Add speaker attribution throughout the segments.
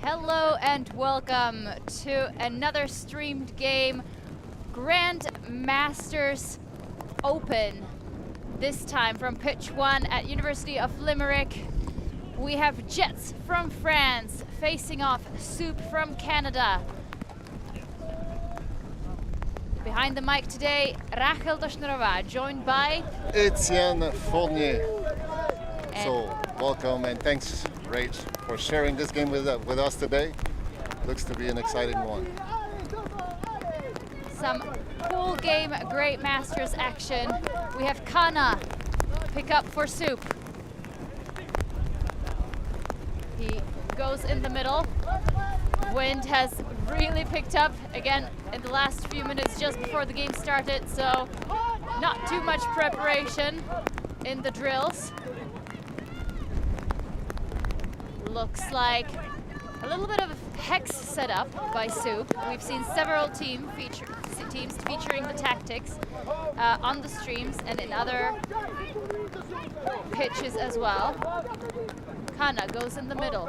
Speaker 1: Hello and welcome to another streamed game, Grand Masters Open. This time from pitch 1 at University of Limerick. We have Jets from France facing off Soup from Canada. Behind the mic today, Rachel Doshnerova, joined by
Speaker 2: Etienne Fournier. So welcome and thanks, Rach, for sharing this game with us today. Looks to be an exciting one.
Speaker 1: Some cool game, great Masters action. We have Kana pick up for Soup. He goes in the middle. Wind has really picked up again in the last few minutes just before the game started, so not too much preparation in the drills. Looks like a little bit of a hex setup by Soup. We've seen several teams featuring the tactics on the streams and in other pitches as well. Kana goes in the middle.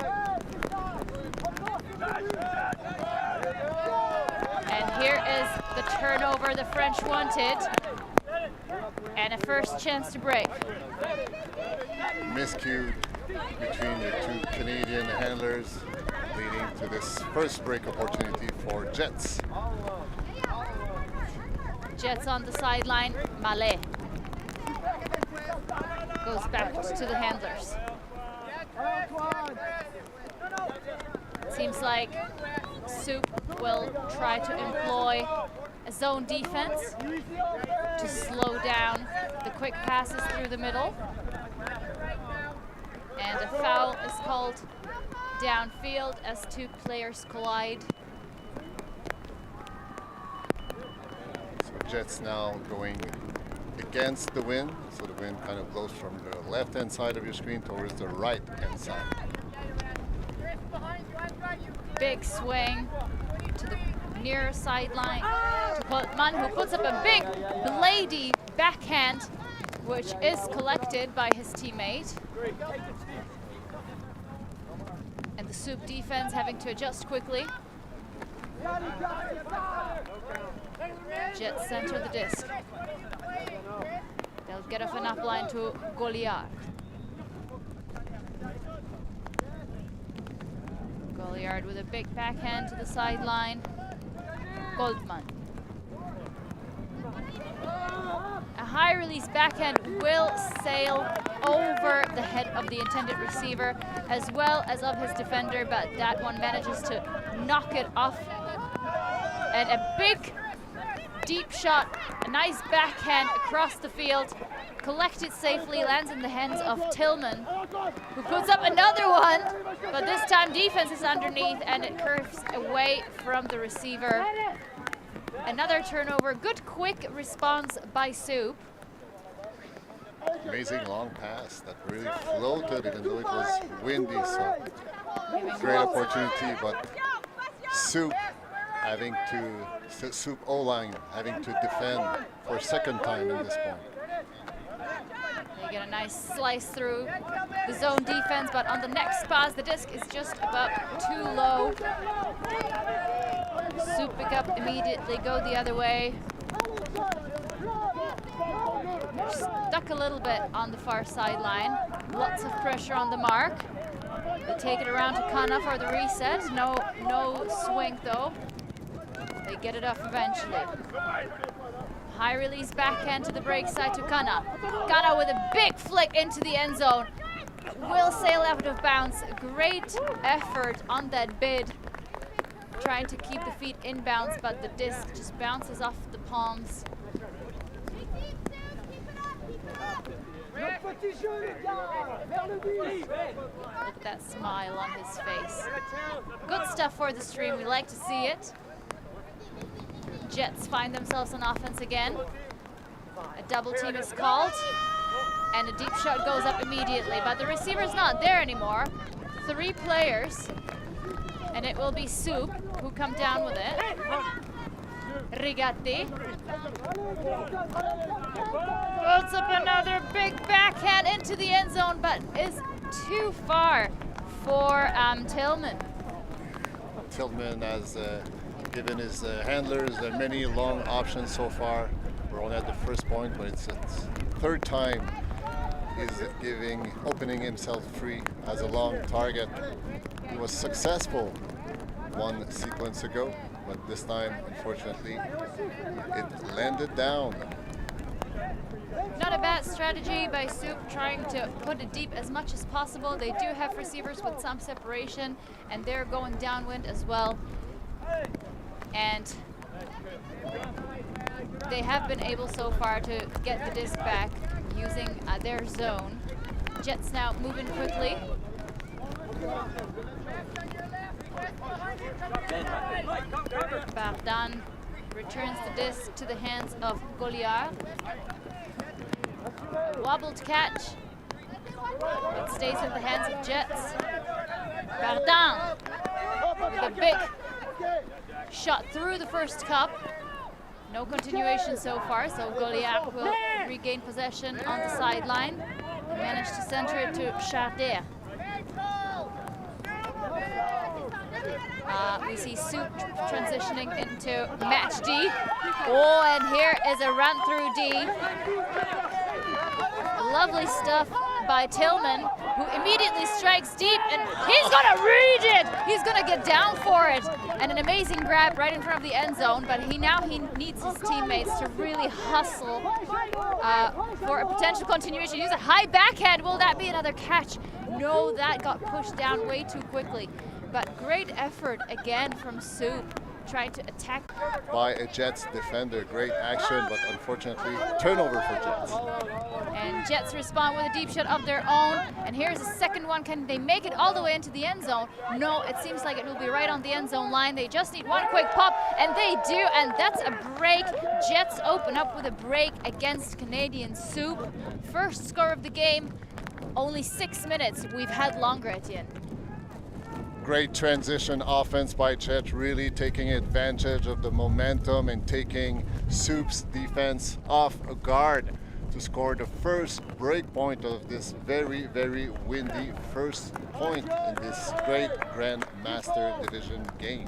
Speaker 1: And here is the turnover the French wanted. And a first chance to break.
Speaker 2: Miscue between the two Canadian handlers, leading to this first break opportunity for Jets.
Speaker 1: Jets on the sideline, Míle goes back to the handlers. Seems like Soup will try to employ a zone defense to slow down the quick passes through the middle. And a foul is called downfield as two players collide.
Speaker 2: So Jets now going against the wind, so the wind kind of blows from the left-hand side of your screen towards the right-hand side.
Speaker 1: Big swing to the near sideline to Putman, who puts up a big bladey backhand, which is collected by his teammate. And the Soup defense having to adjust quickly. Jets center the disc. They'll get off an upline to Goliard. Goliard with a big backhand to the sideline. Goldman. A high release backhand will sail over the head of the intended receiver as well as of his defender, but that one manages to knock it off. And a big deep shot, a nice backhand across the field, collected safely, lands in the hands of Tillman, who puts up another one, but this time defense is underneath and it curves away from the receiver. Another turnover, good quick response by Soup.
Speaker 2: Amazing long pass that really floated even though it was windy, so great opportunity, but Soup Soup O-line having to defend for a second time in this point.
Speaker 1: They get a nice slice through the zone defense, but on the next pass, the disc is just about too low. Soup pick up immediately, go the other way. They're stuck a little bit on the far sideline. Lots of pressure on the mark. They take it around to Kana for the reset. No swing though. They get it off eventually. High release backhand to the break side to Kana. Kana with a big flick into the end zone. Will sail out of bounds. Great effort on that bid. Trying to keep the feet in bounds, but the disc just bounces off the palms. Look at that smile on his face. Good stuff for the stream. We like to see it. Jets find themselves on offense again. A double team is called, and a deep shot goes up immediately, but the receiver's not there anymore. 3 players, and it will be Soup who come down with it. Rigatti puts up another big backhand into the end zone, but is too far for Tillman.
Speaker 2: Tillman has given his handlers many long options so far. We're only at the first point, but it's third time he's opening himself free as a long target. He was successful one sequence ago, but this time, unfortunately, it landed down.
Speaker 1: Not a bad strategy by Soup, trying to put it deep as much as possible. They do have receivers with some separation, and they're going downwind as well. And they have been able so far to get the disc back using their zone. Jets now moving quickly. Bardan returns the disc to the hands of Goliard. Wobbled catch. It stays in the hands of Jets. Bardan with a big shot through the first cup. No continuation so far, so Goliard will regain possession on the sideline. Managed to center it to Charder. We see Soup transitioning into match D. Oh, and here is a run through D. Lovely stuff by Tillman, who immediately strikes deep, and he's gonna read it! He's gonna get down for it! And an amazing grab right in front of the end zone, but he needs his teammates to really hustle for a potential continuation. Use a high backhand. Will that be another catch? No, that got pushed down way too quickly. But great effort again from Soup, trying to attack.
Speaker 2: By a Jets defender, great action, but unfortunately, turnover for Jets.
Speaker 1: And Jets respond with a deep shot of their own. And here's a second one. Can they make it all the way into the end zone? No, it seems like it will be right on the end zone line. They just need one quick pop, and they do, and that's a break. Jets open up with a break against Canadian Soup. First score of the game, only 6 minutes. We've had longer, Etienne.
Speaker 2: Great transition offense by Chet, really taking advantage of the momentum and taking Soup's defense off guard to score the first break point of this very, very windy first point in this great Grandmaster Division game.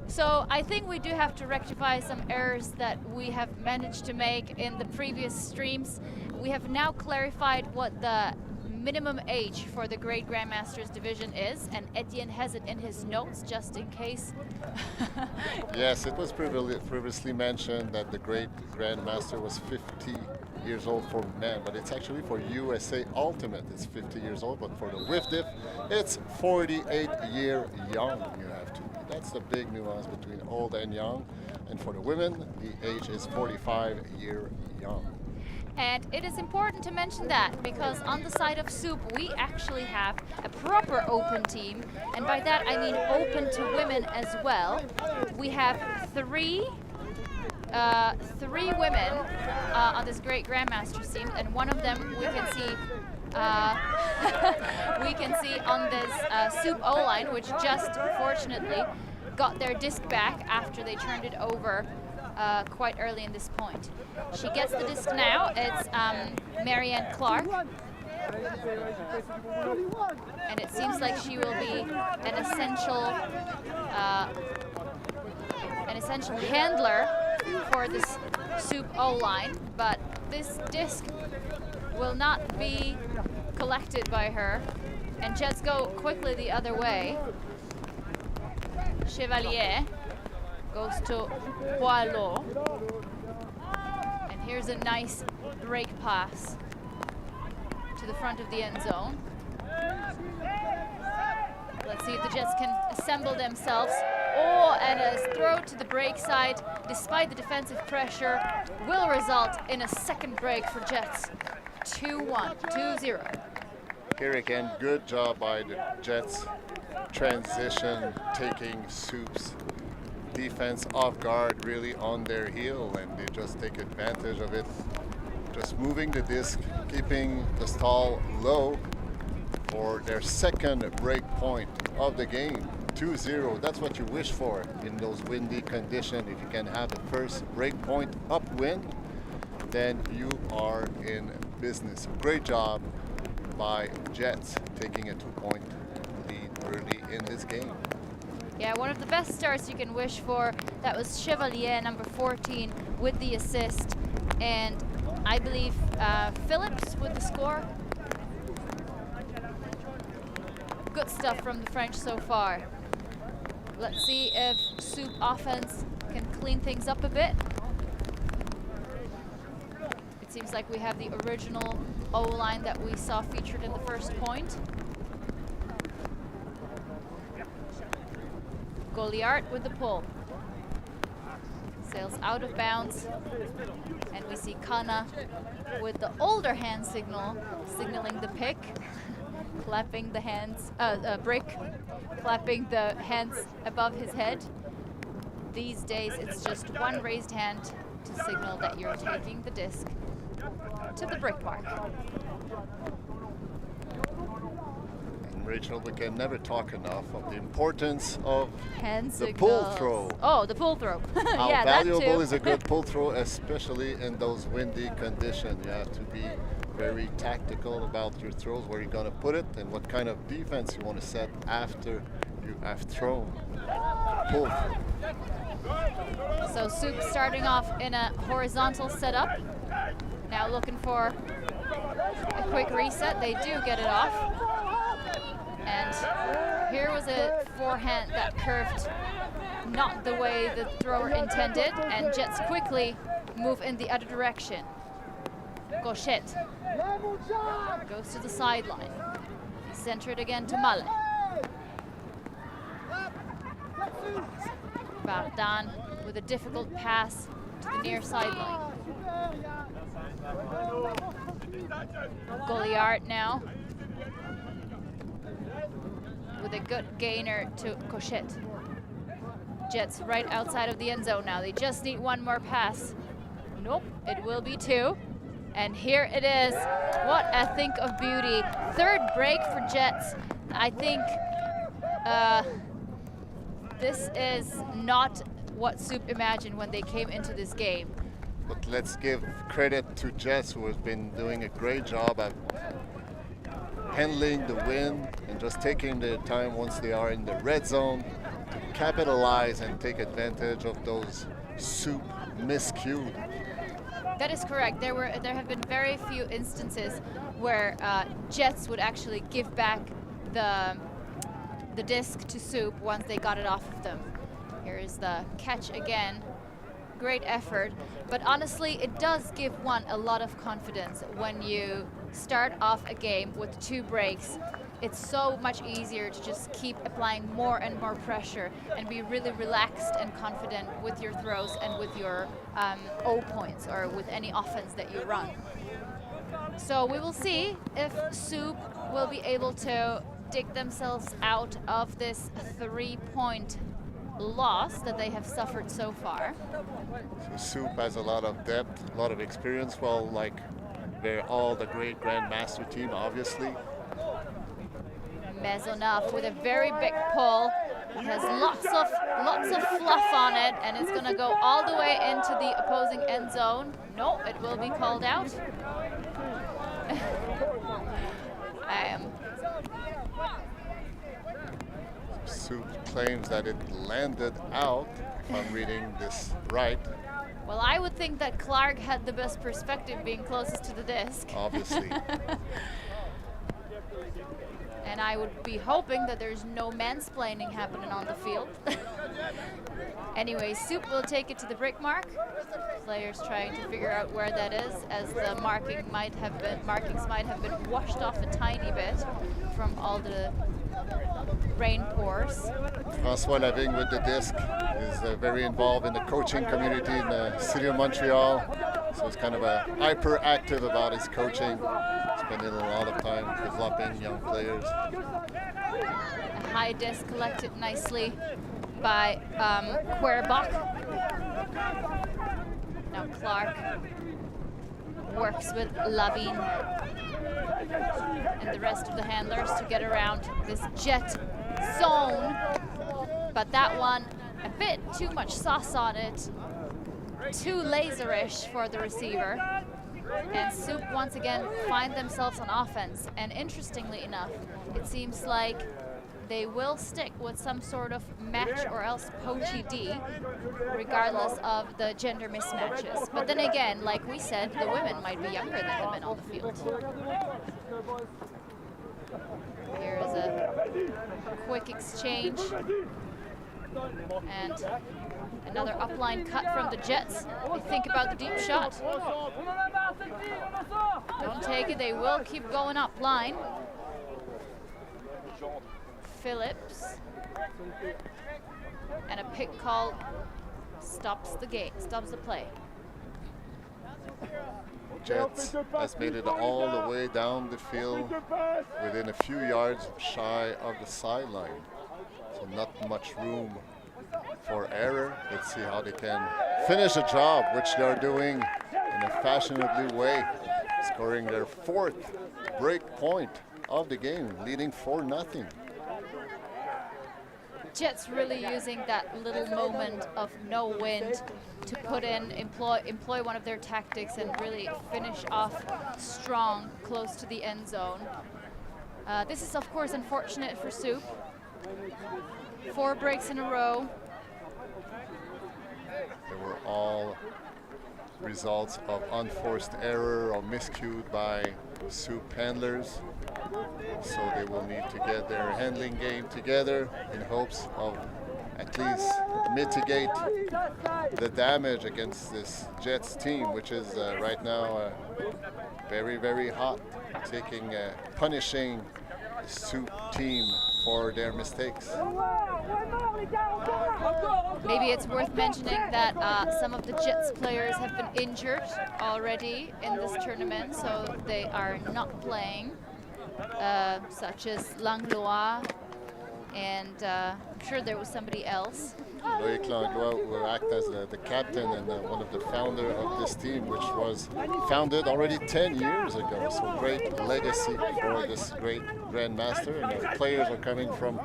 Speaker 1: So I think we do have to rectify some errors that we have managed to make in the previous streams. We have now clarified what the minimum age for the Great Grandmasters division is, and Etienne has it in his notes just in case.
Speaker 2: Yes, it was previously mentioned that the Great Grandmaster was 50 years old for men, but it's actually for USA Ultimate, it's 50 years old, but for the WFDF, it's 48 year young you have to be. That's the big nuance between old and young, and for the women, the age is 45 year young.
Speaker 1: And it is important to mention that because on the side of Soup, we actually have a proper open team. And by that, I mean open to women as well. We have three women on this Great Grandmasters team, and one of them we can see on this Soup O-line, which just fortunately got their disc back after they turned it over quite early in this point. She gets the disc now. It's Marianne Clark. And it seems like she will be an essential handler for this Soup O-line, but this disc will not be collected by her. And Jets go quickly the other way. Chevalier goes to Boileau. And here's a nice break pass to the front of the end zone. Let's see if the Jets can assemble themselves. Oh, and a throw to the break side, despite the defensive pressure, will result in a second break for Jets. 2-1, 2-0.
Speaker 2: Here again, good job by the Jets. Transition, taking Soup's defense off guard, really on their heel, and they just take advantage of it. Just moving the disc, keeping the stall low for their second break point of the game. 2-0, that's what you wish for in those windy conditions. If you can have the first break point upwind, then you are in business. Great job by Jets taking a 2-point lead. early in this game.
Speaker 1: Yeah, one of the best starts you can wish for. That was Chevalier, number 14, with the assist. And I believe Phillips with the score. Good stuff from the French so far. Let's see if Soup offense can clean things up a bit. It seems like we have the original O-line that we saw featured in the first point. Goliart with the pull. Sails out of bounds. And we see Kana with the older hand signal, signaling the pick. Clapping the hands, Brick, clapping the hands above his head. These days, it's just one raised hand to signal that you're taking the disc to the brick mark.
Speaker 2: And Rachel, we can never talk enough of the importance of
Speaker 1: Hand
Speaker 2: the pull throw.
Speaker 1: Oh, the pull throw.
Speaker 2: How
Speaker 1: yeah,
Speaker 2: valuable
Speaker 1: that too.
Speaker 2: is a good pull throw, especially in those windy conditions. You have to be very tactical about your throws, where you're going to put it, and what kind of defense you want to set after you have thrown. Pull through.
Speaker 1: So Soup starting off in a horizontal setup. Now looking for a quick reset. They do get it off. And here was a forehand that curved not the way the thrower intended, and Jets quickly move in the other direction. Gauchette goes to the sideline. He centered again to Míle. Bardan with a difficult pass to the near sideline. Goliart now with a good gainer to Gauchette. Jets right outside of the end zone now. They just need one more pass. Nope, it will be two. And here it is. What a think of beauty. Third break for Jets. I think this is not what Soup imagined when they came into this game.
Speaker 2: But let's give credit to Jets, who has been doing a great job at handling the wind and just taking their time once they are in the red zone to capitalize and take advantage of those Soup miscued.
Speaker 1: That is correct. There have been very few instances where Jets would actually give back the disc to Soup once they got it off of them. Here is the catch again. Great effort. But honestly, it does give one a lot of confidence when you start off a game with 2 breaks. It's so much easier to just keep applying more and more pressure and be really relaxed and confident with your throws and with your O points, or with any offense that you run. So we will see if Soup will be able to dig themselves out of this 3-point loss that they have suffered so far.
Speaker 2: So Soup has a lot of depth, a lot of experience. Well, like they're all the great Grandmaster team, obviously.
Speaker 1: Maisonneuve with a very big pull. It has lots of fluff on it, and it's going to go all the way into the opposing end zone. No, it will be called out.
Speaker 2: Soup claims that it landed out, if I'm reading this right.
Speaker 1: Well, I would think that Clark had the best perspective, being closest to the disc.
Speaker 2: Obviously.
Speaker 1: And I would be hoping that there's no mansplaining happening on the field. Anyway, Soup will take it to the brick mark. Players trying to figure out where that is, as the markings might have been washed off a tiny bit from all the rain pours.
Speaker 2: François Lavigne with the disc is very involved in the coaching community in the city of Montreal. So he's kind of hyperactive about his coaching, spending a lot of time developing young players.
Speaker 1: A high disc collected nicely by Querbach. Now Clark works with Lavigne and the rest of the handlers to get around this jet zone. But that one, a bit too much sauce on it. Too laserish for the receiver. And Soup once again find themselves on offense. And interestingly enough, it seems like they will stick with some sort of match or else poachy D, regardless of the gender mismatches. But then again, like we said, the women might be younger than the men on the field. Here is a quick exchange. And another upline cut from the Jets. They think about the deep shot. Don't take it, they will keep going up line. Phillips. And a pick call stops the game, stops the play.
Speaker 2: Jets has made it all the way down the field within a few yards shy of the sideline. So not much room for error. Let's see how they can finish the job, which they're doing in a fashionably way, scoring their 4th break point of the game, leading 4-0.
Speaker 1: Jets really using that little moment of no wind to put in, employ one of their tactics and really finish off strong close to the end zone. This is of course unfortunate for Soup. 4 breaks in a row.
Speaker 2: They were all results of unforced error or miscued by Soup handlers. So they will need to get their handling game together in hopes of at least mitigate the damage against this Jets team, which is right now very, very hot, punishing the Soup team for their mistakes.
Speaker 1: Maybe it's worth mentioning that some of the Jets players have been injured already in this tournament, so they are not playing, such as Langlois, and I'm sure there was somebody else.
Speaker 2: Loïc Langlois will act as the captain and one of the founders of this team, which was founded already 10 years ago. So great legacy for this great grandmaster, and the players are coming from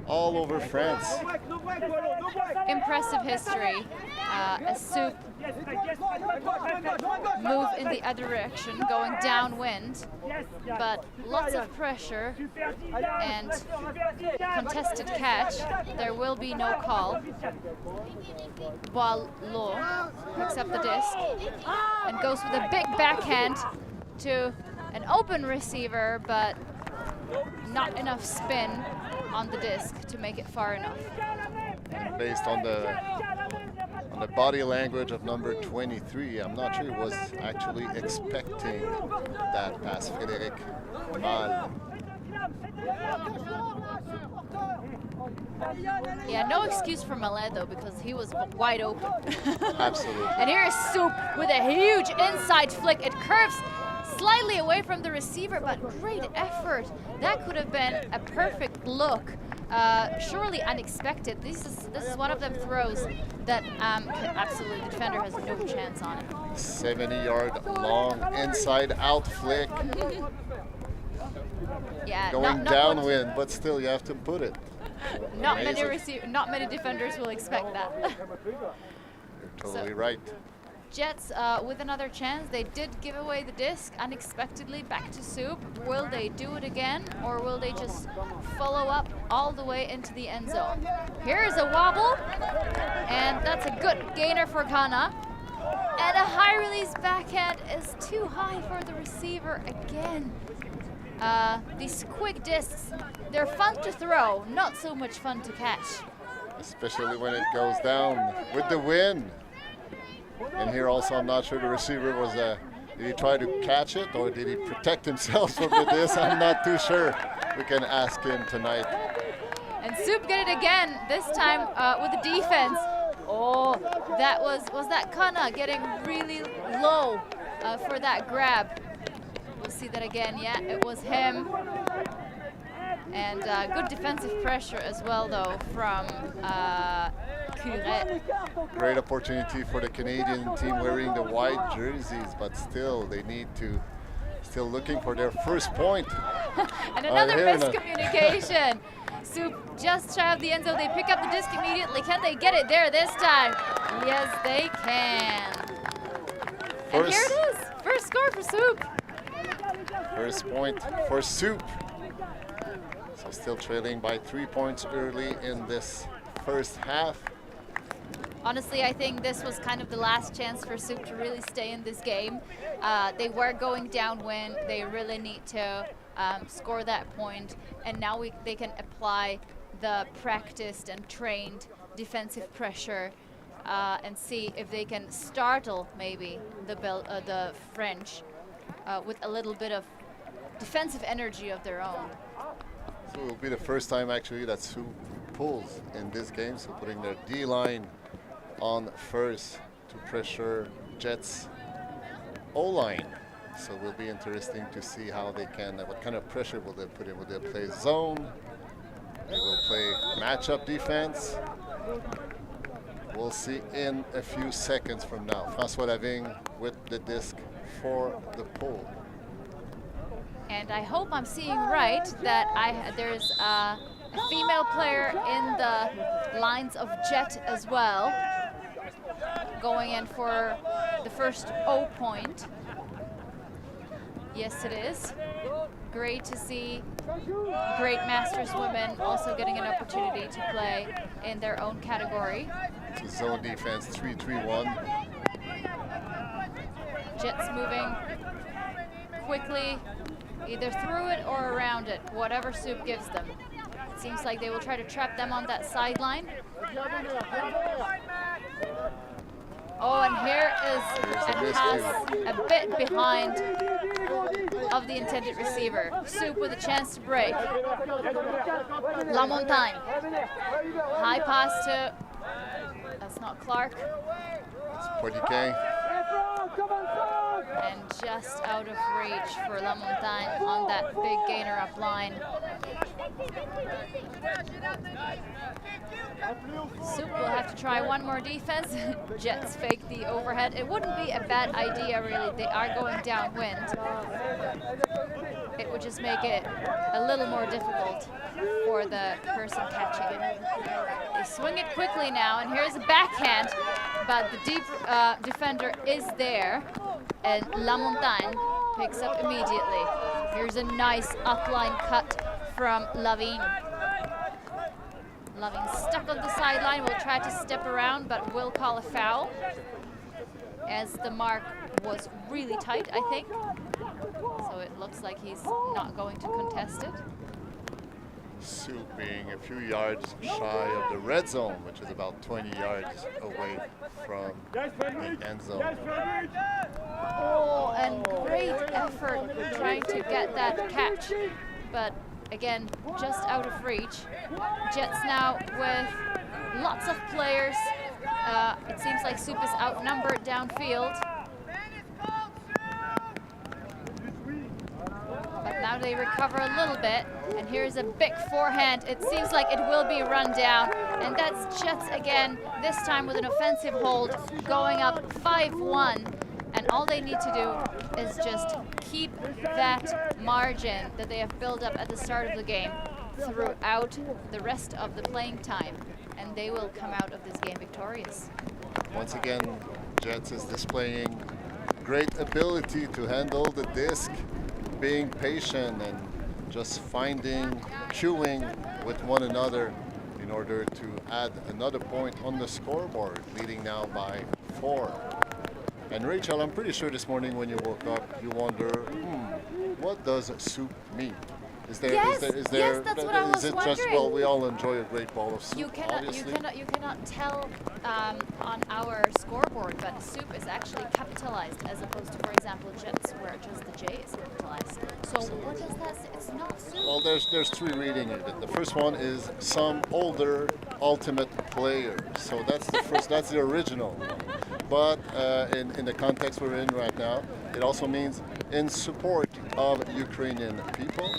Speaker 2: all over France.
Speaker 1: Impressive history. As Soup move in the other direction, going downwind, but lots of pressure and contested catch. There will be no call. Boileau picks up the disc and goes with a big backhand to an open receiver, but not enough spin on the disc to make it far enough.
Speaker 2: Based on the body language of number 23, I'm not sure he was actually expecting that pass. Frédéric Míle.
Speaker 1: Yeah, no excuse for Míle though, because he was wide open.
Speaker 2: Absolutely.
Speaker 1: And here's Soup with a huge inside flick. It curves slightly away from the receiver, but great effort. That could have been a perfect look. Surely unexpected. This is one of them throws that absolutely the defender has no chance on it.
Speaker 2: 70-yard long inside out flick.
Speaker 1: Yeah,
Speaker 2: going downwind, but still you have to put it.
Speaker 1: Not many defenders will expect that.
Speaker 2: You're totally right.
Speaker 1: Jets with another chance. They did give away the disc unexpectedly back to Soup. Will they do it again, or will they just follow up all the way into the end zone? Here's a wobble, and that's a good gainer for Ghana. And a high release backhand is too high for the receiver again. These quick discs, they're fun to throw, not so much fun to catch.
Speaker 2: Especially when it goes down with the wind. And here also, I'm not sure the receiver was, did he try to catch it or did he protect himself from the disc? I'm not too sure. We can ask him tonight.
Speaker 1: And Soup get it again, this time with the defense. Oh, that was that Kana getting really low for that grab. We'll see that again. Yeah, it was him. And good defensive pressure as well, though, from Curet.
Speaker 2: Great opportunity for the Canadian team wearing the white jerseys, but still they need to, still looking for their first point.
Speaker 1: And another miscommunication. Soup just shy of the end zone. They pick up the disc immediately. Can they get it there this time? Yes, they can. And here it is. First score for Soup.
Speaker 2: First point for Soup. So still trailing by 3 points early in this first half.
Speaker 1: Honestly, I think this was kind of the last chance for Soup to really stay in this game. They were going downwind. They really need to score that point. And now they can apply the practiced and trained defensive pressure and see if they can startle maybe the French with a little bit of defensive energy of their own.
Speaker 2: So it will be the first time actually that Soup pulls in this game. So putting their D-line on first to pressure Jets O-line. So it will be interesting to see how they can, what kind of pressure will they put in? Will they play zone? They will play matchup defense. We'll see in a few seconds from now. François Lavigne with the disc for the pull.
Speaker 1: And I hope I'm seeing right that there's a female player in the lines of Jet as well, going in for the first O point. Yes, it is. Great to see great Masters women also getting an opportunity to play in their own category.
Speaker 2: It's a zone defense, 3-3-1.
Speaker 1: Jets moving quickly, either through it or around it, whatever Soup gives them. It seems like they will try to trap them on that sideline. Oh, and here is a pass a bit behind of the intended receiver. Soup with a chance to break. La Montagne. High pass to, that's not Clark.
Speaker 2: It's Portiquet.
Speaker 1: And just out of reach for La Montagne on that big gainer up line. Soup will have to try one more defense. Jets fake the overhead. It wouldn't be a bad idea, really. They are going downwind. It would just make it a little more difficult for the person catching it. They swing it quickly now, and here's a backhand, but the deep defender is there, and La Montagne picks up immediately. Here's a nice upline cut from Lavigne. Lavigne stuck on the sideline, will try to step around, but will call a foul, as the mark was really tight, I think. So it looks like he's not going to contest it.
Speaker 2: Soup being a few yards shy of the red zone, which is about 20 yards away from the end zone.
Speaker 1: Oh, and great effort trying to get that catch, but again, just out of reach. Jets now with lots of players. It seems like Soup is outnumbered downfield. But now they recover a little bit, and here's a big forehand. It seems like it will be run down, and that's Jets again, this time with an offensive hold, going up 5-1. And all they need to do is just keep that margin that they have built up at the start of the game throughout the rest of the playing time, and they will come out of this game victorious.
Speaker 2: Once again, Jets is displaying great ability to handle the disc, being patient and just finding, queuing with one another in order to add another point on the scoreboard, leading now by 4. And Rachel, I'm pretty sure this morning when you woke up, you wonder, what does soup mean? Is there,
Speaker 1: yes, that's what I was
Speaker 2: is it
Speaker 1: wondering.
Speaker 2: just, well, we all enjoy a great bowl of soup,
Speaker 1: You cannot tell on our scoreboard, but soup is actually capitalized as opposed to, for example, Jets, where just the J is capitalized. So what does that say? It's not soup.
Speaker 2: Well, there's 3 readings of it. The first one is some older ultimate player. So that's the first, that's the original one. But in the context we're in right now, it also means in support of Ukrainian people.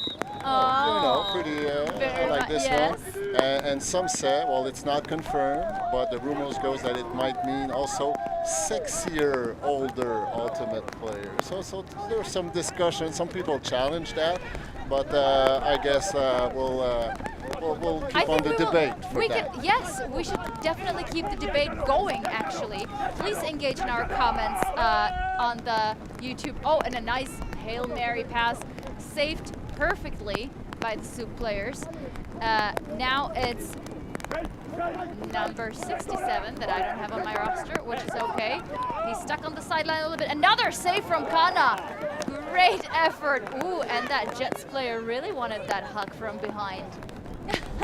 Speaker 2: Pretty, I like this one. And some say, well, it's not confirmed, but the rumors goes that it might mean also sexier, older ultimate player. So there's some discussion. Some people challenge that, but I guess we'll keep on the debate for that.
Speaker 1: Yes, we should definitely keep the debate going, actually. Please engage in our comments on the YouTube. Oh, and a nice Hail Mary pass, saved perfectly by the Soup players. Now it's number 67 that I don't have on my roster, which is okay. He's stuck on the sideline a little bit. Another save from Kana. Great effort. Ooh, and that Jets player really wanted that hug from behind.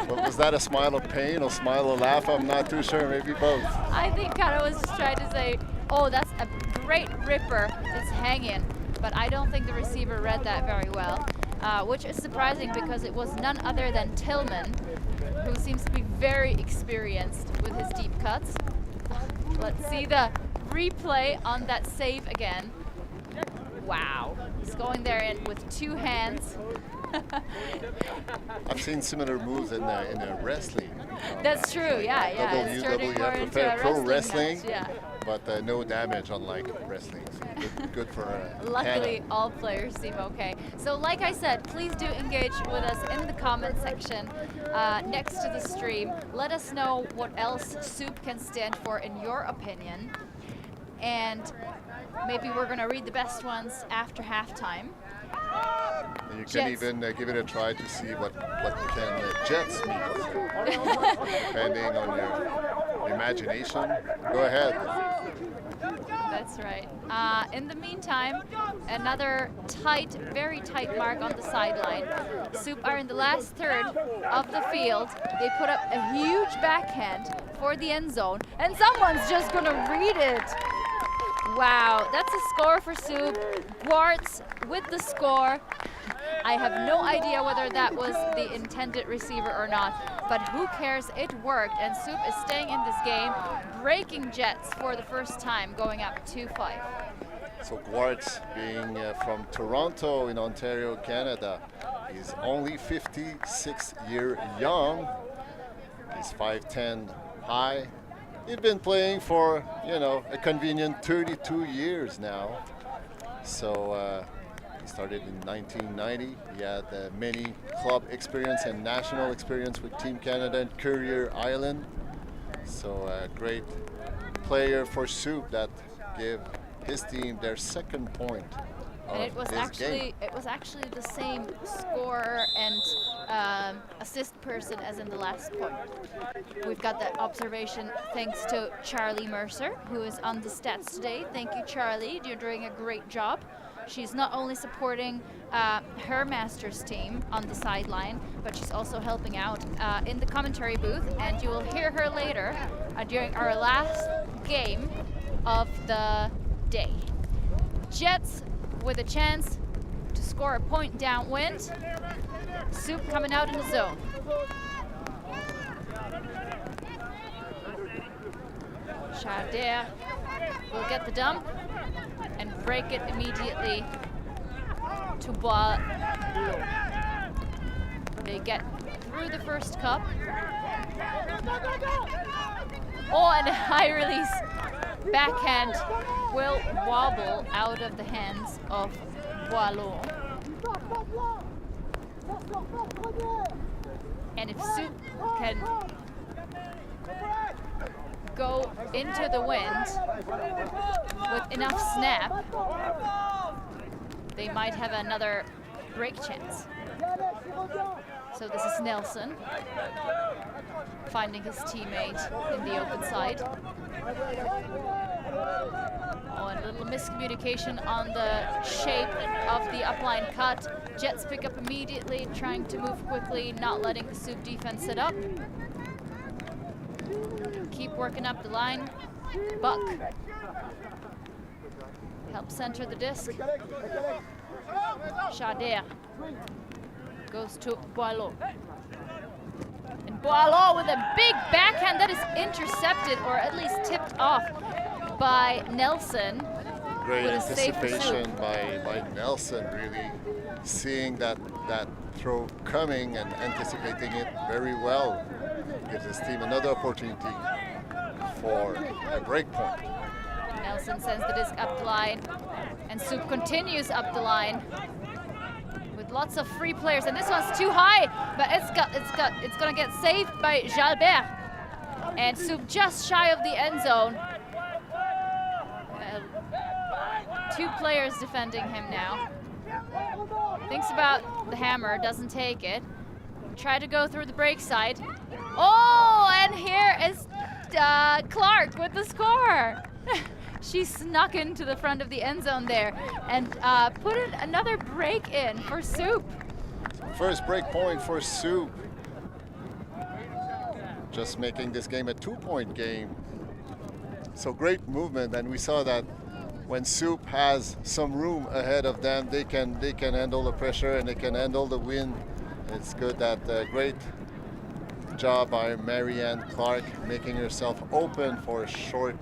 Speaker 2: Well, was that a smile of pain or smile of laugh? I'm not too sure, maybe both.
Speaker 1: I think Kana was just trying to say, oh, that's a great ripper. It's hanging. But I don't think the receiver read that very well, which is surprising because it was none other than Tillman, who seems to be very experienced with his deep cuts. Let's see the replay on that save again. Wow, he's going there in with two hands.
Speaker 2: I've seen similar moves in wrestling.
Speaker 1: That's true, yeah. It's turning more into a
Speaker 2: pro
Speaker 1: wrestling match, yeah.
Speaker 2: But no damage, unlike wrestling. So good for
Speaker 1: Luckily,
Speaker 2: Hannah.
Speaker 1: all players seem okay. So like I said, please do engage with us in the comment section next to the stream. Let us know what else Soup can stand for in your opinion. And maybe we're going to read the best ones after halftime.
Speaker 2: You can even give it a try to see what can Jets mean, depending on your imagination. Go ahead.
Speaker 1: That's right. In the meantime, another tight, very tight mark on the sideline. Soup are in the last third of the field. They put up a huge backhand for the end zone, and someone's just going to read it. Wow, that's a score for Soup. Guards with the score. I have no idea whether that was the intended receiver or not, but who cares? It worked, and Soup is staying in this game, breaking Jets for the first time, going up 2-5.
Speaker 2: So Guards, being from Toronto in Ontario, Canada, is only 56 years young. He's 5'10" high. He's been playing for, a convenient 32 years now. So he started in 1990. He had many club experience and national experience with Team Canada and Courier Island. So a great player for Soup that gave his team their second point.
Speaker 1: And it was actually the same scorer and assist person as in the last point. We've got that observation thanks to Charlie Mercer, who is on the stats today. Thank you, Charlie. You're doing a great job. She's not only supporting her Masters team on the sideline, but she's also helping out in the commentary booth, and you will hear her later during our last game of the day. Jets with a chance to score a point downwind. Soup coming out in the zone. Shannon will get the dump and break it immediately to Boileau. They get through the first cup. Oh, and a high release backhand will wobble out of the hands of Boileau. And if Soup can go into the wind with enough snap, they might have another break chance. So this is Nelson finding his teammate in the open side. Oh, and a little miscommunication on the shape of the upline cut. Jets pick up immediately, trying to move quickly, not letting the Soup defense sit up. Keep working up the line. Buck helps center the disc. Shannon goes to Boileau. And Boileau with a big backhand that is intercepted, or at least tipped off by Nelson.
Speaker 2: Great anticipation by Nelson, really seeing that throw coming and anticipating it very well. Gives his team another opportunity for a break point.
Speaker 1: Nelson sends the disc up the line, and Soup continues up the line with lots of free players. And this one's too high, but it's gonna get saved by Jalbert. And Soup just shy of the end zone. Two players defending him now. Thinks about the hammer, doesn't take it. Try to go through the break side. Oh, and here is Clark with the score. She snuck into the front of the end zone there and put another break in for Soup.
Speaker 2: First break point for Soup. Just making this game a 2-point game. So great movement, and we saw that when Soup has some room ahead of them, they can handle the pressure and they can handle the wind. It's good that great job by Marianne Clark making herself open for a short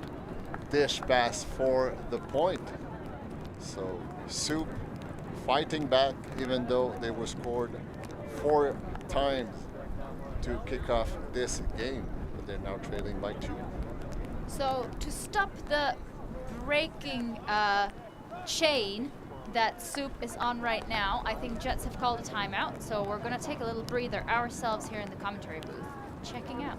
Speaker 2: dish pass for the point. So Soup fighting back even though they were scored 4 times to kick off this game, but they're now trailing by 2.
Speaker 1: So to stop the breaking chain that Soup is on right now, I think Jets have called a timeout, so we're going to take a little breather ourselves here in the commentary booth, checking out.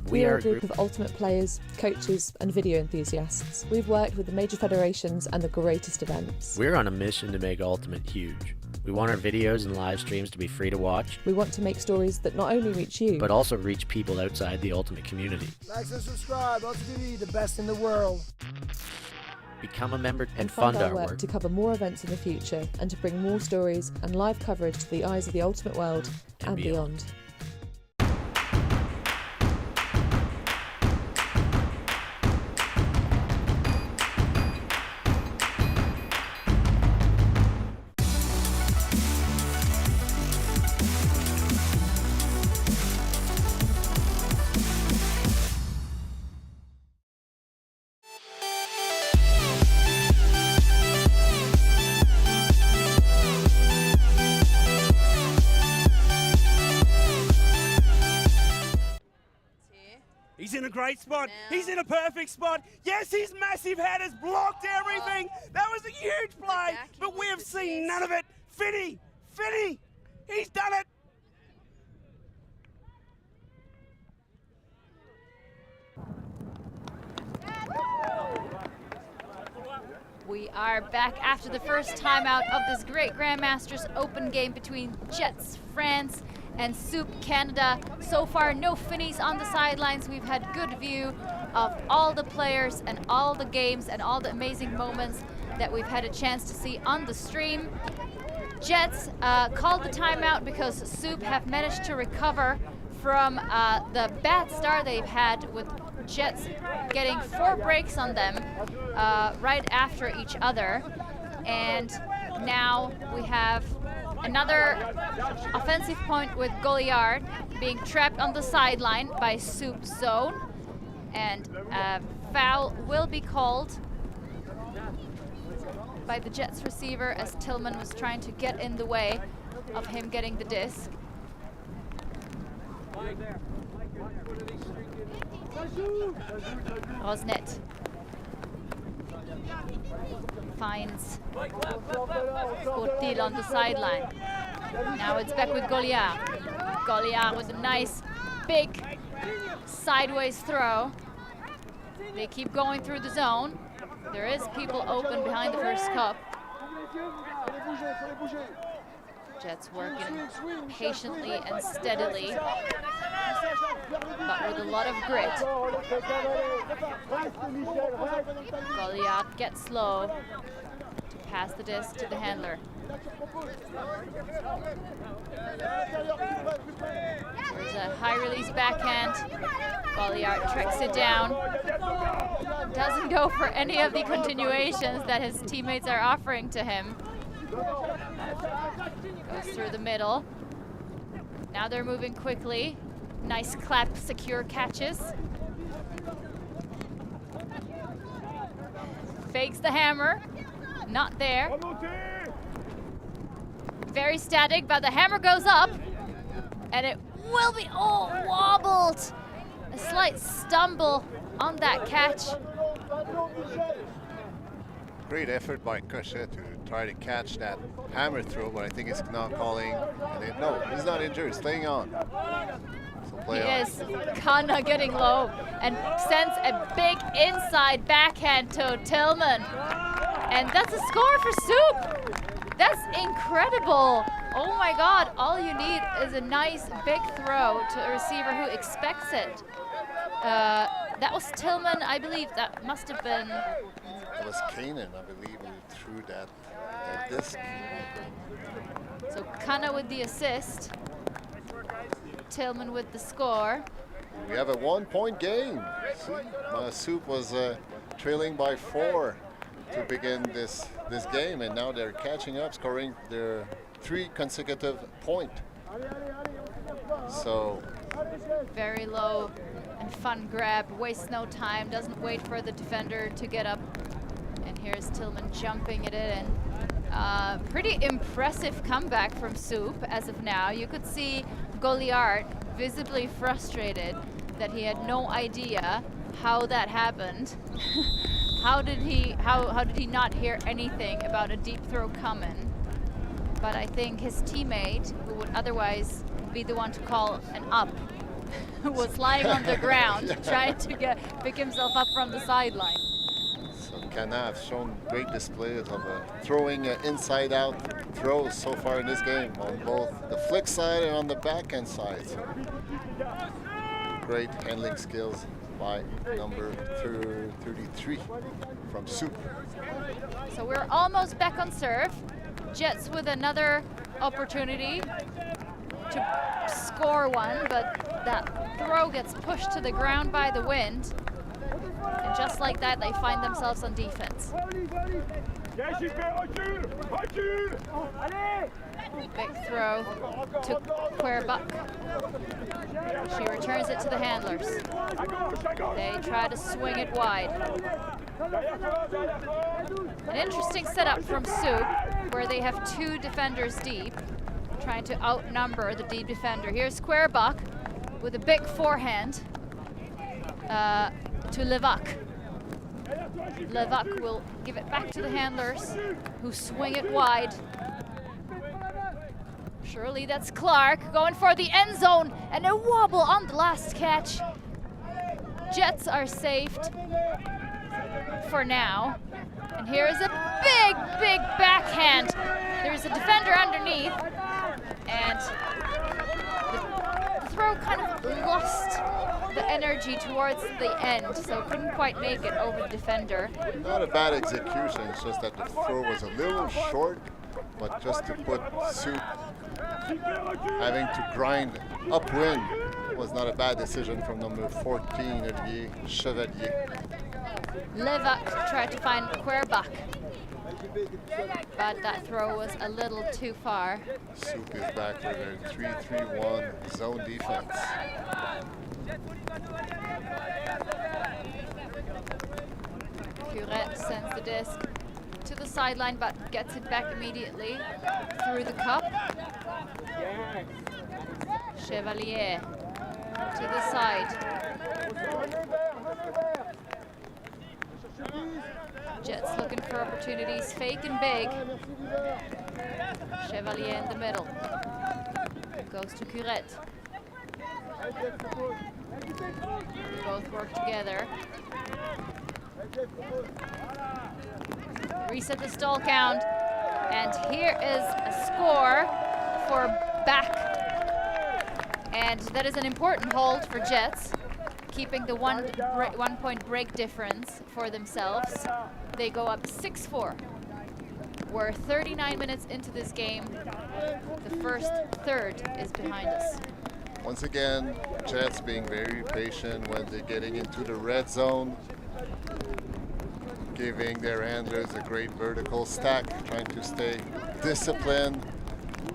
Speaker 3: We are a group of ultimate players, coaches and video enthusiasts. We've worked with the major federations and the greatest events.
Speaker 4: We're on a mission to make Ultimate huge. We want our videos and live streams to be free to watch.
Speaker 3: We want to make stories that not only reach you,
Speaker 4: but also reach people outside the Ultimate community.
Speaker 5: Like and subscribe, Ultimate TV, the best in the world.
Speaker 4: Become a member and fund our work
Speaker 3: to cover more events in the future and to bring more stories and live coverage to the eyes of the Ultimate world and beyond.
Speaker 6: He's in a great spot. He's in a perfect spot. Yes, his massive head has blocked everything. That was a huge play, but we have seen none of it. Finney, he's done it.
Speaker 1: We are back after the first timeout of this great Grandmasters Open game between Jets France and Soup Canada. So far, no Finnies on the sidelines. We've had good view of all the players and all the games and all the amazing moments that we've had a chance to see on the stream. Jets called the timeout because Soup have managed to recover from the bad start they've had with Jets getting 4 breaks on them right after each other. And now we have another offensive point with Goliard being trapped on the sideline by Soup's zone. And foul will be called by the Jets receiver as Tillman was trying to get in the way of him getting the disc. Rosnet finds Courtil on the sideline. Now it's back with Goliard. Goliard with a nice big sideways throw. They keep going through the zone. There is people open behind the first cup. Jets working patiently and steadily, but with a lot of grit. Goliard gets low to pass the disc to the handler. There's a high release backhand. Goliard tracks it down. Doesn't go for any of the continuations that his teammates are offering to him. Goes through the middle. Now they're moving quickly. Nice clap, secure catches. Fakes the hammer. Not there. Very static, but the hammer goes up. And it will be, wobbled. a slight stumble on that catch.
Speaker 2: Great effort by Cochet to try to catch that hammer throw, but I think he's not calling. No, he's not injured, he's staying on. So play on.
Speaker 1: Is Kana getting low and sends a big inside backhand to Tillman. And that's a score for Soup. That's incredible. Oh my God, all you need is a nice big throw to a receiver who expects it. That was Tillman, I believe. That must have been.
Speaker 2: It was Kanan, I believe, who threw that disc.
Speaker 1: So Kana with the assist. Tillman with the score.
Speaker 2: We have a 1-point game. Soup was trailing by 4 to begin this game, and now they're catching up, scoring their 3 consecutive points. So
Speaker 1: very low and fun grab, wastes no time, doesn't wait for the defender to get up. And here's Tillman jumping it in. Pretty impressive comeback from Soup as of now. You could see Goliard visibly frustrated that he had no idea how that happened. How did he not hear anything about a deep throw coming? But I think his teammate, who would otherwise be the one to call an up, was lying on the ground trying to pick himself up from the sideline.
Speaker 2: So Kana have shown great displays of throwing inside out throws so far in this game on both the flick side and on the backhand side. So great handling skills by number 33 from Soup.
Speaker 1: So we're almost back on serve. Jets with another opportunity to score one, but that throw gets pushed to the ground by the wind. And just like that, they find themselves on defense. Big throw to Querbuck. She returns it to the handlers. They try to swing it wide. An interesting setup from Soup, where they have 2 defenders deep, trying to outnumber the deep defender. Here's Querbuck with a big forehand to Levac. Levac will give it back to the handlers, who swing it wide. Surely that's Clark going for the end zone, and a wobble on the last catch. Jets are saved for now. And here is a big backhand. There's a defender underneath, and the throw kind of lost the energy towards the end, so couldn't quite make it over the defender.
Speaker 2: Not a bad execution, it's just that the throw was a little short, but just to put Soup having to grind upwind was not a bad decision from number 14, Olivier Chevalier.
Speaker 1: Levac tried to find Querbuck, but that throw was a little too far.
Speaker 2: Soup is back for their 3-3-1 zone defense.
Speaker 1: Curette sends the disc to the sideline, but gets it back immediately through the cup. Chevalier to the side. Jets looking for opportunities, fake and big. Chevalier in the middle. Goes to Curette. They both work together. Reset the stall count. And here is a score for back. And that is an important hold for Jets, keeping the 1 point break difference for themselves. They go up 6-4. We're 39 minutes into this game. The first third is behind us.
Speaker 2: Once again, Jets being very patient when they're getting into the red zone, giving their handlers a great vertical stack, trying to stay disciplined,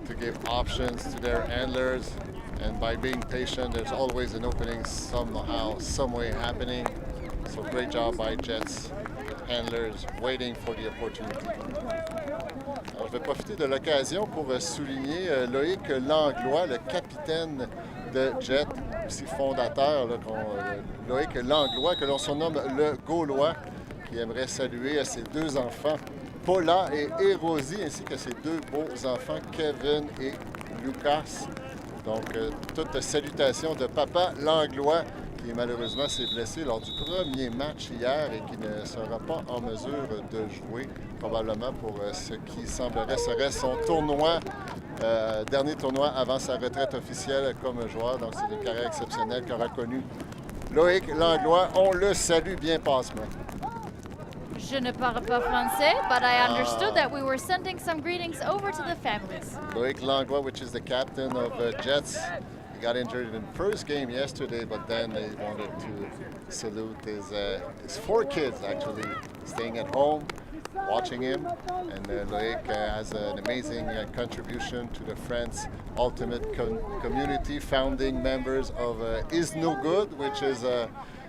Speaker 2: to give options to their handlers. And by being patient, there's always an opening somehow, some way happening. So great job by Jets handlers waiting for the opportunity. Alors, je vais profiter de l'occasion pour souligner Loïc Langlois, le capitaine de Jet, aussi fondateur, là, Loïc Langlois, que l'on surnomme le Gaulois, qui aimerait saluer ses deux enfants, Paula et Érosie, ainsi que ses deux beaux enfants, Kevin et Lucas. Donc, toute salutation de Papa Langlois, qui malheureusement s'est blessé lors du premier match hier et qui ne sera pas en mesure de jouer, probablement pour ce qui semblerait serait son tournoi, dernier tournoi avant sa retraite officielle comme joueur. Donc, c'est une carrière exceptionnelle qu'aura connue Loïc Langlois. On le salue bien passement.
Speaker 1: Je ne parle pas français, but I understood that we were sending some greetings over to the families.
Speaker 2: Loïc Langlois, which is the captain of Jets. He got injured in the first game yesterday, but then he wanted to salute his four kids, actually, staying at home, watching him. And Loïc has an amazing contribution to the France Ultimate Community, founding members of Is No Good, which is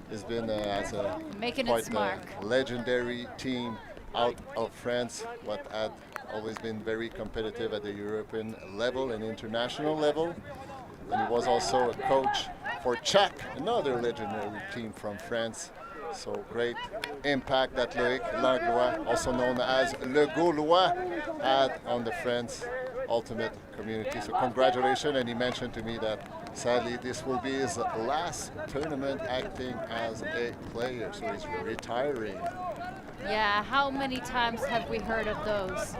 Speaker 2: has been as a
Speaker 1: Making
Speaker 2: quite
Speaker 1: its mark.
Speaker 2: Legendary team out of France, but had always been very competitive at the European level and international level. And he was also a coach for Czech, another legendary team from France. So great impact that Loïc Langlois, also known as Le Gaulois, had on the France Ultimate Community. So congratulations, and he mentioned to me that sadly this will be his last tournament acting as a player, so he's retiring.
Speaker 1: Yeah, how many times have we heard of those?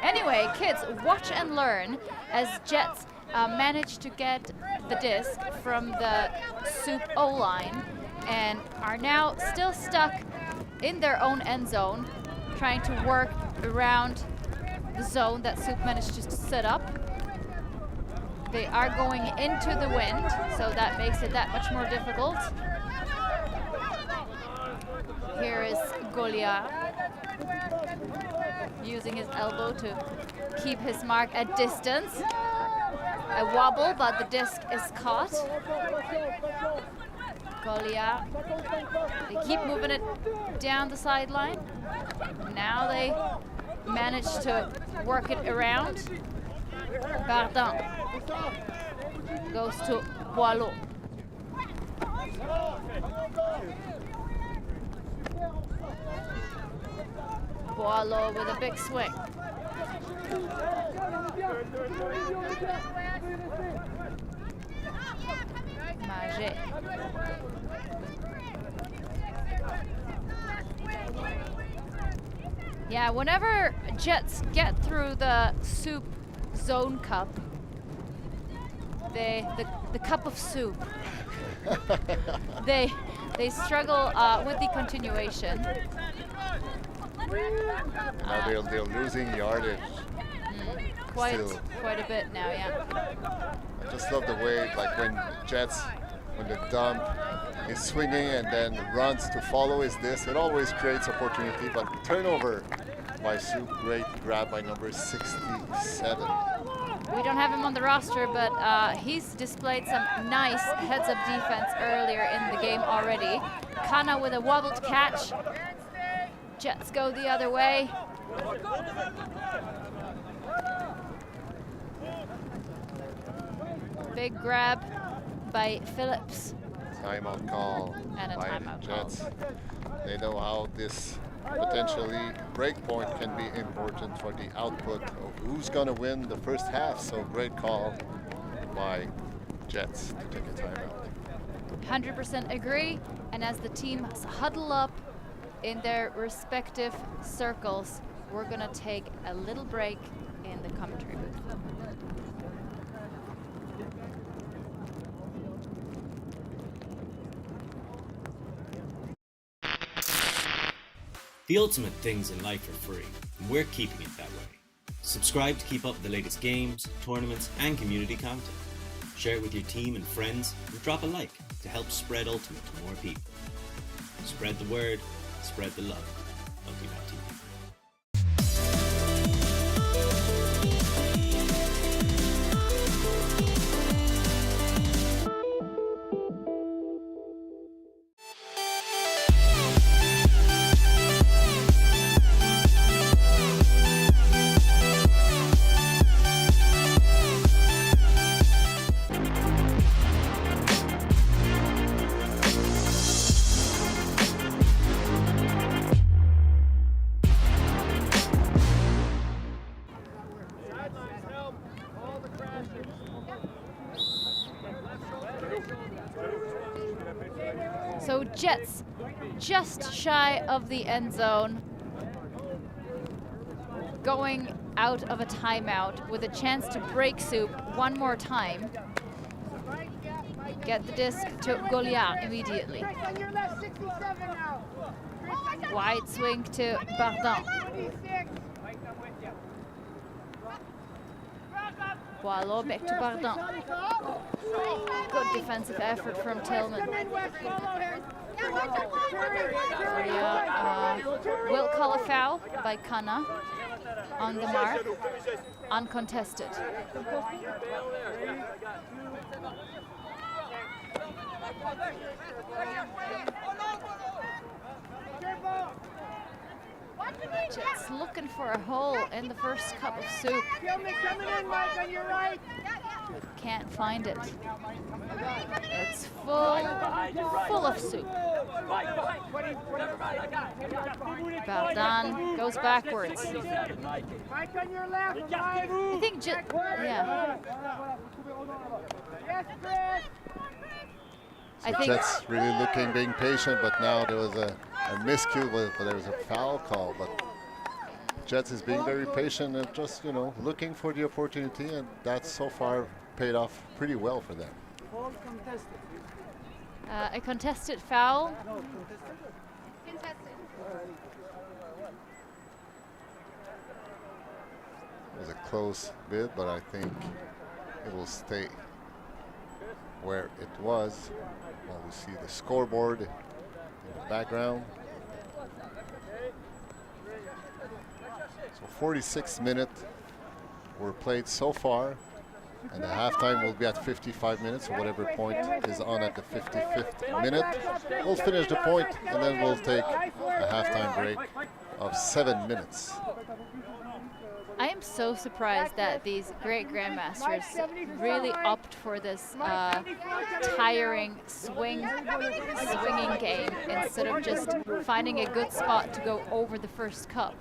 Speaker 1: Anyway, kids, watch and learn as Jets managed to get the disc from the Soup O-line and are now still stuck in their own end zone, trying to work around the zone that Soup managed to set up. They are going into the wind, so that makes it that much more difficult. Here is Golia using his elbow to keep his mark at distance. A wobble, but the disc is caught. Golia, they keep moving it down the sideline. Now they manage to work it around. Bardin goes to Boileau. Boileau with a big swing. Maget. Yeah, whenever Jets get through the Soup Zone Cup, the cup of soup, they struggle with the continuation.
Speaker 2: Now they're losing yardage.
Speaker 1: Quite
Speaker 2: Still.
Speaker 1: a bit now, yeah.
Speaker 2: I just love the way, like when the dump is swinging and then runs to follow his disc, it always creates opportunity, but turnover by Soup, great grab by number 67.
Speaker 1: We don't have him on the roster, but he's displayed some nice heads-up defense earlier in the game already. Kana with a wobbled catch. Jets go the other way. Big grab by Phillips.
Speaker 2: Timeout call
Speaker 1: And a
Speaker 2: by
Speaker 1: timeout
Speaker 2: the Jets. They know how this potentially break point can be important for the output of who's going to win the first half. So great call by Jets to take a timeout.
Speaker 1: 100% agree. And as the teams huddle up in their respective circles, we're going to take a little break in the commentary booth.
Speaker 7: The ultimate things in life are free, and we're keeping it that way. Subscribe to keep up with the latest games, tournaments, and community content. Share it with your team and friends, and drop a like to help spread Ultimate to more people. Spread the word, spread the love. Ultimate.tv.
Speaker 1: Jets just shy of the end zone, going out of a timeout with a chance to break soup one more time. Get the disc to Goliath immediately. Wide swing to Bardin. Boileau back to Bardin. Good defensive effort from Tillman. Will call a foul by Kana on the mark, uncontested. Jets looking for a hole in the first cup of soup. Can't find it. It's full of soup. Bardin goes backwards. I think yeah.
Speaker 2: So Jets really looking, being patient, but now there was a miscue, but there was a foul call. But Jets is being very patient and just, you know, looking for the opportunity, and that's so far paid off pretty well for them.
Speaker 1: A contested foul.
Speaker 2: It was a close bid, but I think it will stay where it was. Well, we see the scoreboard in the background. So 46 minutes were played so far, and the halftime will be at 55 minutes, or whatever point is on at the 55th minute. We'll finish the point, and then we'll take a halftime break of 7 minutes.
Speaker 1: I am so surprised that these great grandmasters really opt for this tiring swinging game instead of just finding a good spot to go over the first cup.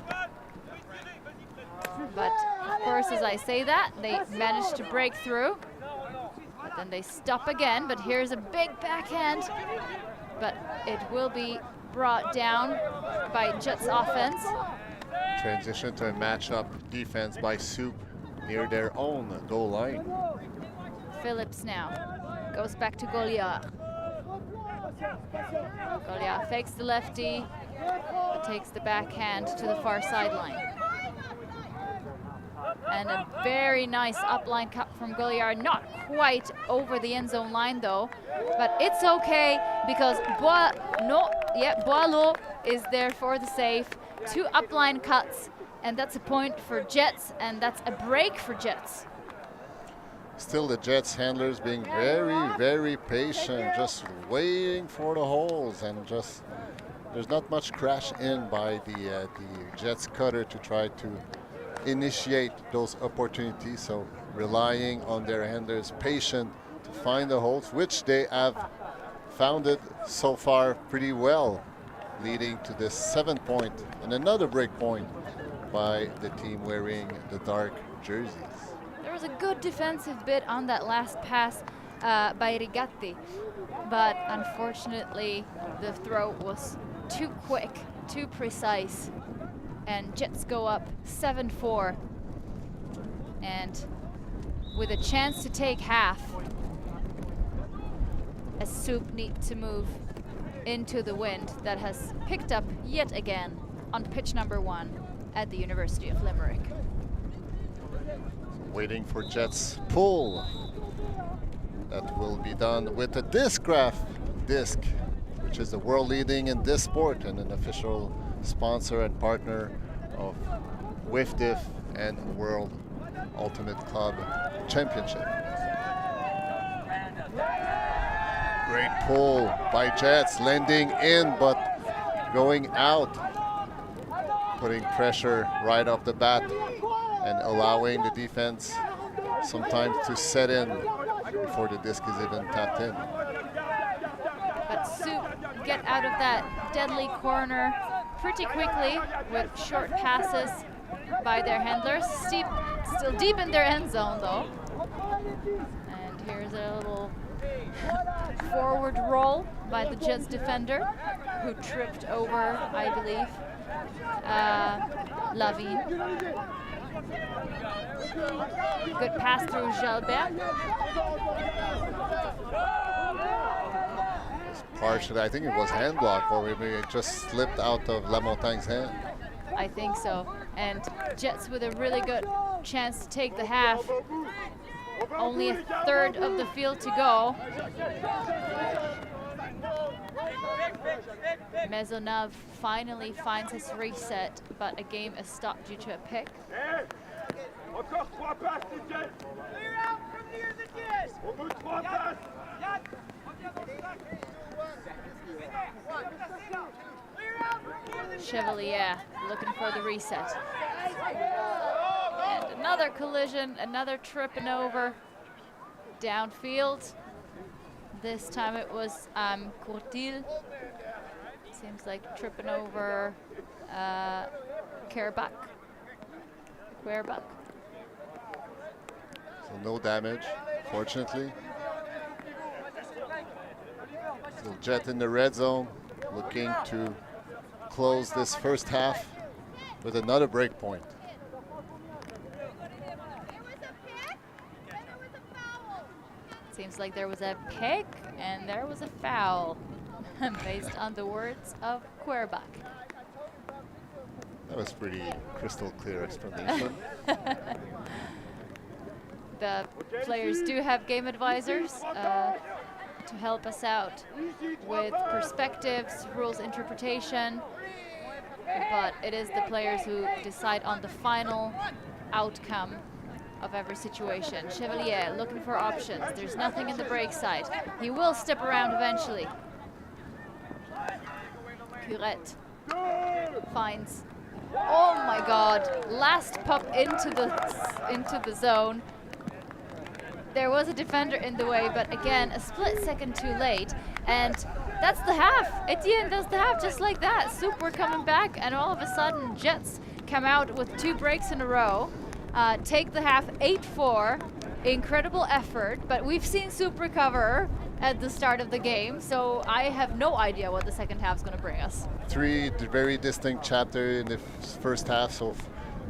Speaker 1: But of course, as I say that, they managed to break through, but then they stop again. But here's a big backhand, but it will be brought down by Jets offense.
Speaker 2: Transition to a matchup defense by Soup near their own goal line.
Speaker 1: Phillips now goes back to Goliath. Goliath fakes the lefty, but takes the backhand to the far sideline. And a very nice upline cut from Goliath, not quite over the end zone line though, but it's okay because Boileau is there for the save. 2 upline cuts, and that's a point for Jets, and that's a break for Jets.
Speaker 2: Still the Jets handlers being very, very patient, just waiting for the holes, and just there's not much crash in by the Jets cutter to try to initiate those opportunities. So relying on their handlers, patient to find the holes, which they have found it so far pretty well, leading to this 7 point and another break point by the team wearing the dark jerseys.
Speaker 1: There was a good defensive bit on that last pass by Rigatti, but unfortunately the throw was too quick, too precise, and Jets go up 7-4, and with a chance to take half, as Soup need to move into the wind that has picked up yet again on pitch number 1 at the University of Limerick.
Speaker 2: Waiting for Jets pull. That will be done with the Discgraph disc, which is the world leading in this sport and an official sponsor and partner of WFDF and World Ultimate Club Championship. Great pull by Jets, landing in but going out, putting pressure right off the bat and allowing the defense sometimes to set in before the disc is even tapped in.
Speaker 1: But Soup get out of that deadly corner pretty quickly with short passes by their handlers. Still deep in their end zone though. And here's a little forward roll by the Jets defender, who tripped over, I believe, Lavigne. Good pass through Jalbert.
Speaker 2: Partially, I think it was hand block, or maybe it just slipped out of Lamontagne's hand.
Speaker 1: I think so. And Jets with a really good chance to take the half. Only a third of the field to go. Maisonneuve finally finds his reset, but a game is stopped due to a pick. Chevalier looking for the reset. And another collision, another tripping over downfield. This time it was Courtil. Seems like tripping over Querbach.
Speaker 2: So no damage, fortunately. So Jet in the red zone, looking to close this first half with another break point.
Speaker 1: Seems like there was a pick and there was a foul, based on the words of Querbach.
Speaker 2: That was pretty crystal clear explanation.
Speaker 1: The players do have game advisors to help us out with perspectives, rules interpretation, but it is the players who decide on the final outcome of every situation. Chevalier looking for options. There's nothing in the break side. He will step around eventually. Curette finds, oh my God, last pup into the zone. There was a defender in the way, but again, a split second too late. And that's the half. Etienne does the half just like that. Soup were coming back, and all of a sudden, Jets come out with 2 breaks in a row. Take the half 8-4. Incredible effort, but we've seen Soup recover at the start of the game, so I have no idea what the second half is going to bring us.
Speaker 2: 3 very distinct chapters in the first half, so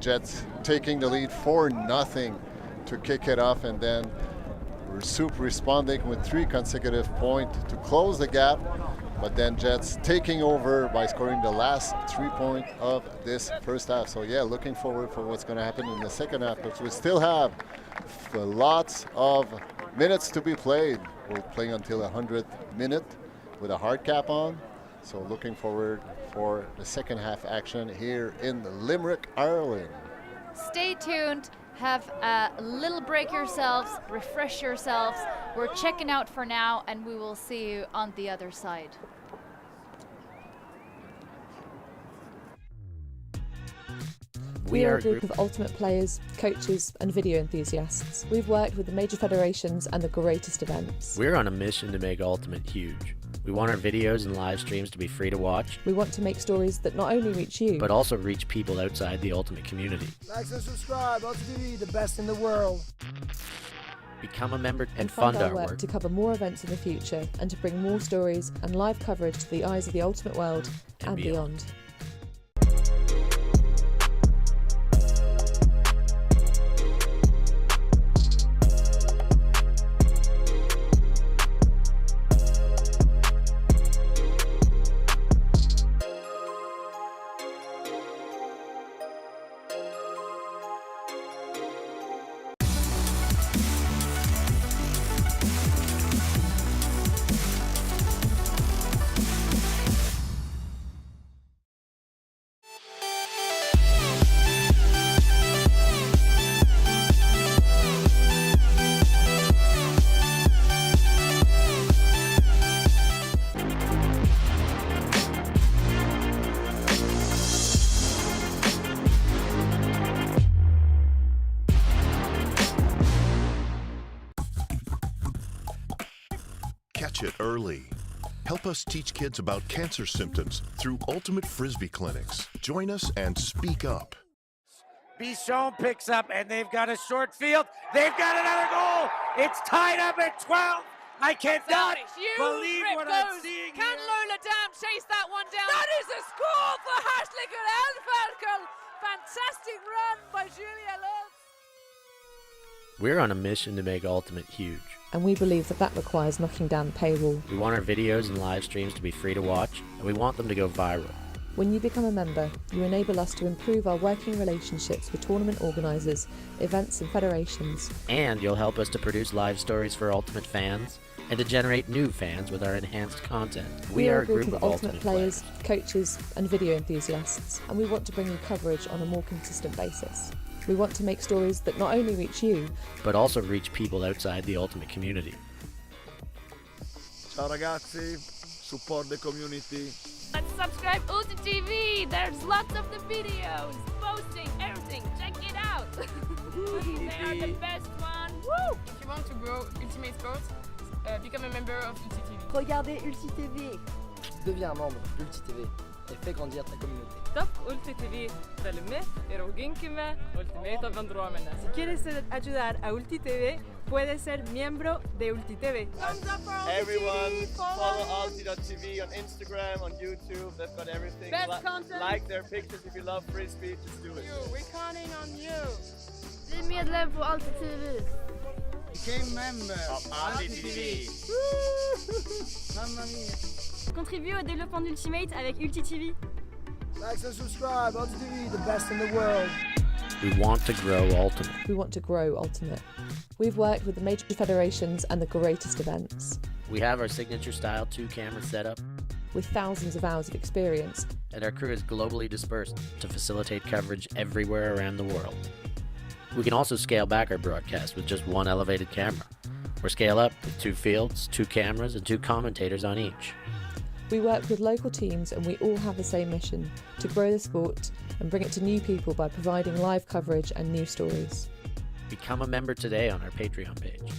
Speaker 2: Jets taking the lead 4-0 to kick it off, and then Soup responding with 3 consecutive points to close the gap, but then Jets taking over by scoring the last 3 points of this first half. So yeah, looking forward for what's going to happen in the second half, but we still have lots of minutes to be played. We're playing until 100th minute with a hard cap on, so looking forward for the second half action here in Limerick, Ireland.
Speaker 1: Stay tuned. Have a little break yourselves, refresh yourselves. We're checking out for now, and we will see you on the other side.
Speaker 3: We are a group of ultimate players, coaches and video enthusiasts. We've worked with the major federations and the greatest events.
Speaker 4: We're on a mission to make Ultimate huge. We want our videos and live streams to be free to watch.
Speaker 3: We want to make stories that not only reach you,
Speaker 4: but also reach people outside the Ultimate community.
Speaker 5: Like and subscribe, Ultimate TV, the best in the world.
Speaker 4: Become a member and
Speaker 3: fund
Speaker 4: fund
Speaker 3: our work to cover more events in the future and to bring more stories and live coverage to the eyes of the Ultimate world and beyond.
Speaker 8: Catch it early. Help us teach kids about cancer symptoms through Ultimate Frisbee clinics. Join us and speak up.
Speaker 9: Bichon picks up, and they've got a short field. They've got another goal. It's tied up at 12. I can't
Speaker 10: Believe what I'm seeing
Speaker 11: Can
Speaker 10: here.
Speaker 11: Lola Dam chase that one down? That is a score for Hartlicker Elferkel. Fantastic run by Julia Lutz.
Speaker 4: We're on a mission to make Ultimate huge.
Speaker 3: And we believe that that requires knocking down the paywall.
Speaker 4: We want our videos and live streams to be free to watch, and we want them to go viral.
Speaker 3: When you become a member, you enable us to improve our working relationships with tournament organisers, events and federations.
Speaker 4: And you'll help us to produce live stories for Ultimate fans, and to generate new fans with our enhanced content.
Speaker 3: We are a group of Ultimate players, coaches and video enthusiasts, and we want to bring you coverage on a more consistent basis. We want to make stories that not only reach you,
Speaker 4: but also reach people outside the Ultimate community.
Speaker 12: Ciao ragazzi, support the community.
Speaker 1: Let's subscribe Ulti TV. There's lots of the videos, posting, everything. Check it out. They are the best one. Woo!
Speaker 13: If you want to grow Ultimate Sports, become a member of Ulti TV.
Speaker 14: Regardez Ulti TV. Deviens un membre d'Ulti TV et fais grandir ta communauté.
Speaker 13: Stop Ulti TV. Följ eroginkime Ultimate avandromene.
Speaker 15: Si quieres ayudar a Ulti TV, puedes ser miembro de Ulti TV.
Speaker 16: Everyone, follow Ulti.tv on Instagram, on YouTube. They've got everything.
Speaker 13: Best content.
Speaker 16: Like their pictures if you love frisbee. Just do it.
Speaker 13: We're counting on you.
Speaker 17: Bli medlem på Ulti TV.
Speaker 5: Became member
Speaker 16: of Ulti TV.
Speaker 5: Mamma mia.
Speaker 18: Contribue au développement d'Ultimate avec Ulti TV.
Speaker 5: Like and subscribe. Ulti TV, the best in the world.
Speaker 4: We want to grow Ultimate.
Speaker 3: We want to grow Ultimate. We've worked with the major federations and the greatest events.
Speaker 4: We have our signature style 2-camera setup,
Speaker 3: with thousands of hours of experience.
Speaker 4: And our crew is globally dispersed to facilitate coverage everywhere around the world. We can also scale back our broadcast with just one elevated camera, or scale up with 2 fields, 2 cameras, and 2 commentators on each.
Speaker 3: We work with local teams and we all have the same mission, to grow the sport and bring it to new people by providing live coverage and news stories.
Speaker 4: Become a member today on our Patreon page.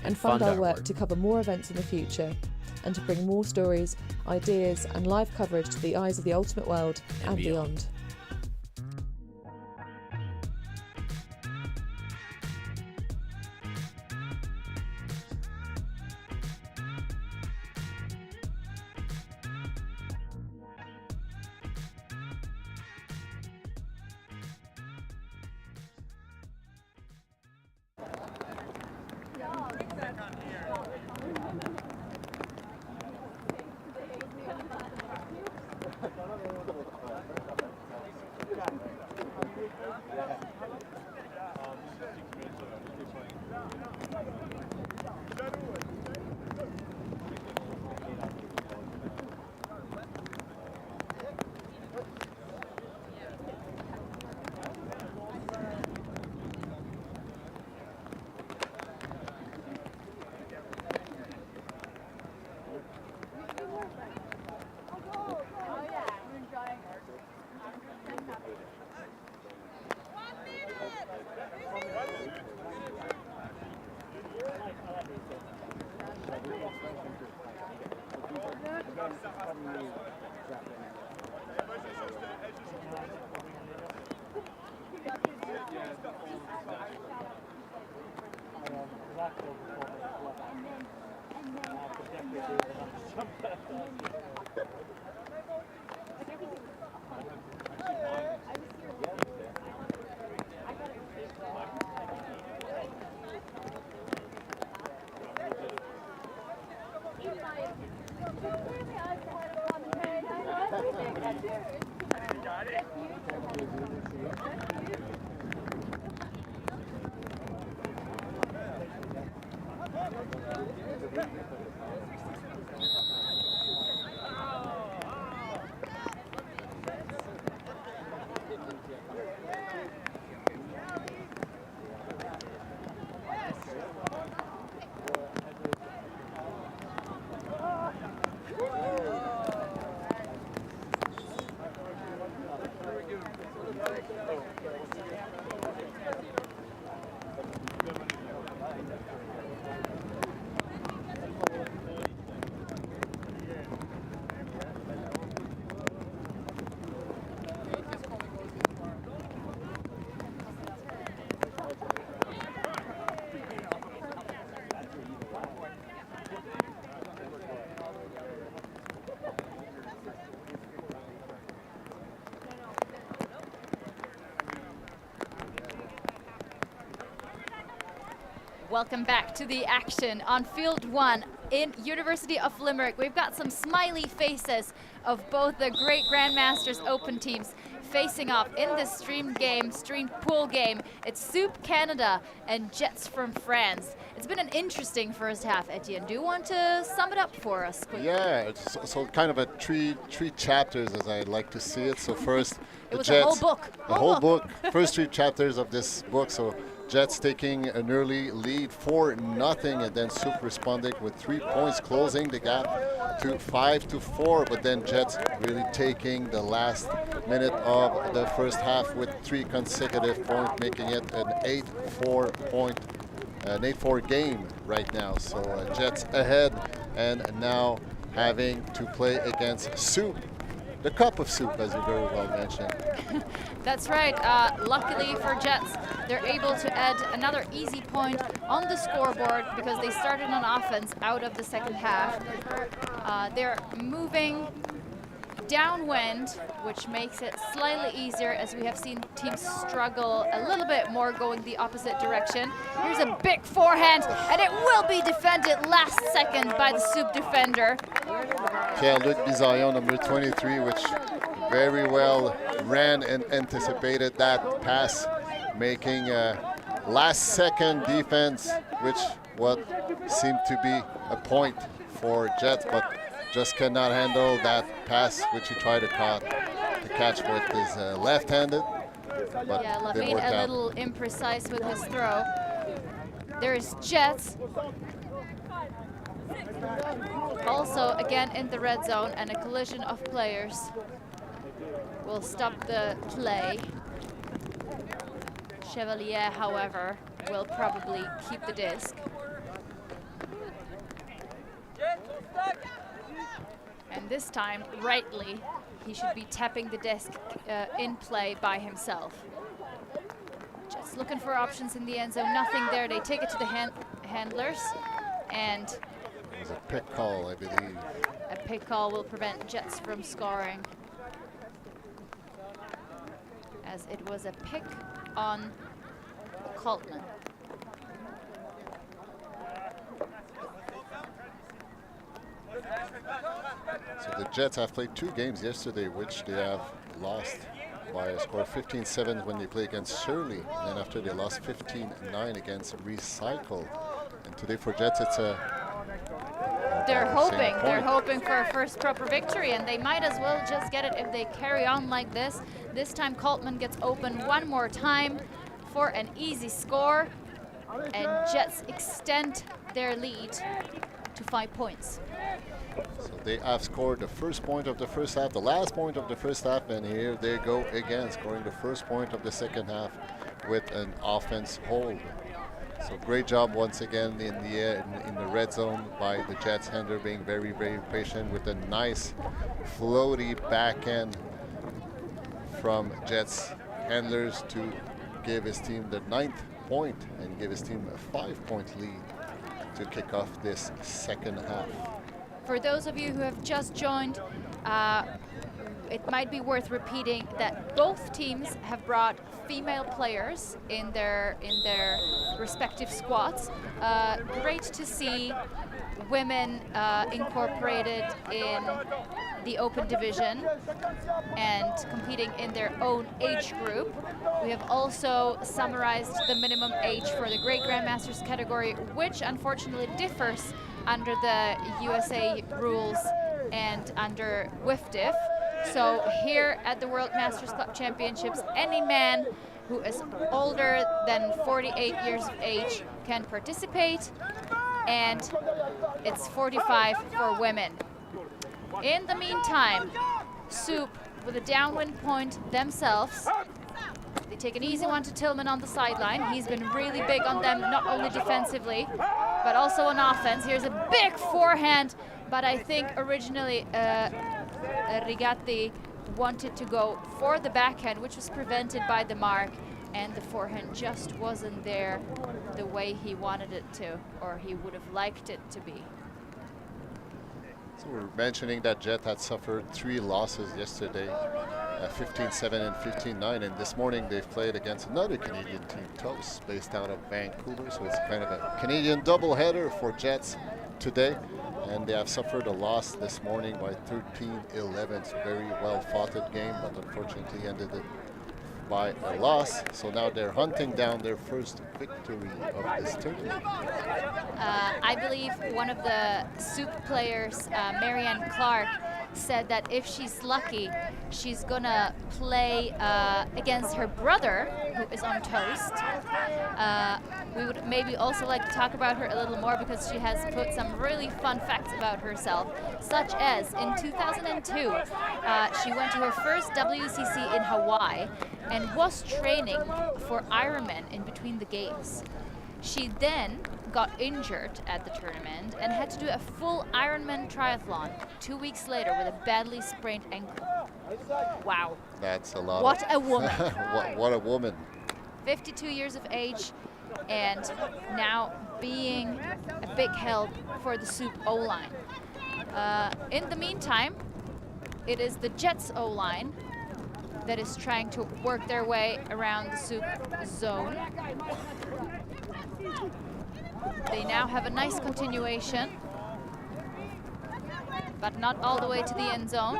Speaker 3: And fund our work to cover more events in the future and to bring more stories, ideas and live coverage to the eyes of the Ultimate world and beyond.
Speaker 1: Welcome back to the action on Field 1 in University of Limerick. We've got some smiley faces of both the great Grandmasters Open teams facing off in this streamed pool game. It's Soup Canada and Jets from France. It's been an interesting first half. Etienne, do you want to sum it up for us quickly?
Speaker 2: Yeah, it's so kind of a three chapters as I like to see it. So first,
Speaker 1: it was
Speaker 2: Jets,
Speaker 1: a whole book.
Speaker 2: The whole book. First 3 chapters of this book. So Jets taking an early lead 4-0, and then Soup responding with 3 points, closing the gap to 5-4. But then Jets really taking the last minute of the first half with 3 consecutive points, making it an 8-4 game right now. So Jets ahead, and now having to play against Soup. The cup of soup, as you very well mentioned.
Speaker 1: That's right. Luckily for Jets, they're able to add another easy point on the scoreboard because they started on offense out of the second half. They're moving downwind, which makes it slightly easier as we have seen teams struggle a little bit more going the opposite direction. Here's a big forehand, and it will be defended last second by the Soup defender.
Speaker 2: Pierre-Luc Bisaillon, number 23, which very well ran and anticipated that pass, making last second defense, which what seemed to be a point for Jets, but just cannot handle that pass, which he tried to catch with his left-handed. But
Speaker 1: yeah,
Speaker 2: didn't work
Speaker 1: a
Speaker 2: out.
Speaker 1: little imprecise with his throw. There is Jets. Also, again in the red zone, and a collision of players will stop the play. Chevalier, however, will probably keep the disc. And this time, rightly, he should be tapping the disc in play by himself. Just looking for options in the end zone, nothing there. They take it to the handlers, and
Speaker 2: it was a pick call, I believe.
Speaker 1: A pick call will prevent Jets from scoring, as it was a pick on Coltman.
Speaker 2: So the Jets have played 2 games yesterday, which they have lost by a score of 15-7 when they played against Shirley, and then after they lost 15-9 against Recycle. And today for Jets, it's a
Speaker 1: They're hoping for a first proper victory, and they might as well just get it if they carry on like this. This time Coltman gets open one more time for an easy score, and Jets extend their lead to 5 points.
Speaker 2: So they have scored the first point of the first half, the last point of the first half, and here they go again, scoring the first point of the second half with an offense hold. So great job once again in the red zone by the Jets handler, being very, very patient with a nice floaty backhand from Jets handlers to give his team the 9th point and give his team a 5-point lead to kick off this second half.
Speaker 1: For those of you who have just joined, it might be worth repeating that both teams have brought female players in their respective squads. Great to see women incorporated in the open division and competing in their own age group. We have also summarized the minimum age for the Great Grandmasters category, which unfortunately differs under the USA rules and under WFDF. So here at the World Masters Club Championships, any man who is older than 48 years of age can participate, and it's 45 for women. In the meantime, Soup with a downwind point themselves. They take an easy one to Tillman on the sideline. He's been really big on them, not only defensively, but also on offense. Here's a big forehand, but I think originally Rigatti wanted to go for the backhand, which was prevented by the mark, and the forehand just wasn't there the way he wanted it to, or he would have liked it to be.
Speaker 2: So we're mentioning that Jet had suffered 3 losses yesterday. 15-7 and 15-9, and this morning they've played against another Canadian team, Toast, based out of Vancouver, so it's kind of a Canadian doubleheader for Jets today, and they have suffered a loss this morning by 13-11. It's a very well-fought game, but unfortunately ended it by a loss, so now they're hunting down their first victory of this tournament.
Speaker 1: I believe one of the Soup players, Marianne Clark, said that if she's lucky, she's gonna play against her brother, who is on Toast. We would maybe also like to talk about her a little more because she has put some really fun facts about herself, such as in 2002, she went to her first WCC in Hawaii and was training for Ironman in between the games. She then got injured at the tournament and had to do a full Ironman triathlon 2 weeks later with a badly sprained ankle. Wow.
Speaker 2: That's a lot.
Speaker 1: What a woman.
Speaker 2: what a woman.
Speaker 1: 52 years of age and now being a big help for the Soup O-line. In the meantime, it is the Jets O-line that is trying to work their way around the Soup zone. They now have a nice continuation, but not all the way to the end zone.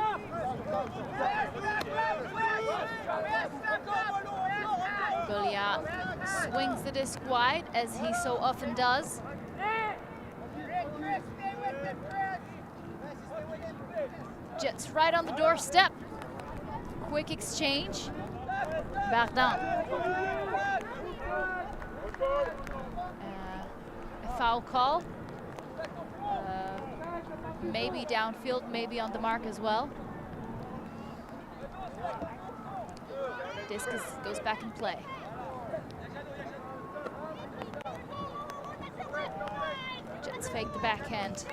Speaker 1: Goliath swings the disc wide, as he so often does. Jets right on the doorstep. Quick exchange. Bardin. A foul call. Maybe downfield, maybe on the mark as well. Disc goes back in play. Jets fake the backhand.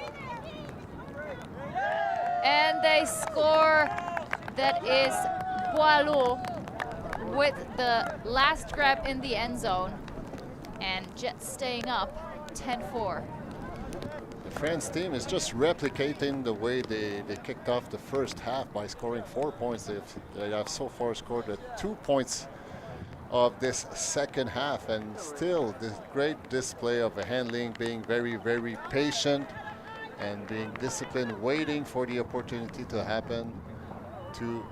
Speaker 1: And they score. That is Boileau with the last grab in the end zone. And Jets staying up 10-4.
Speaker 2: The France team is just replicating the way they kicked off the first half by scoring 4 points. They have so far scored 2 points of this second half, and still this great display of handling, being very, very patient and being disciplined, waiting for the opportunity to happen to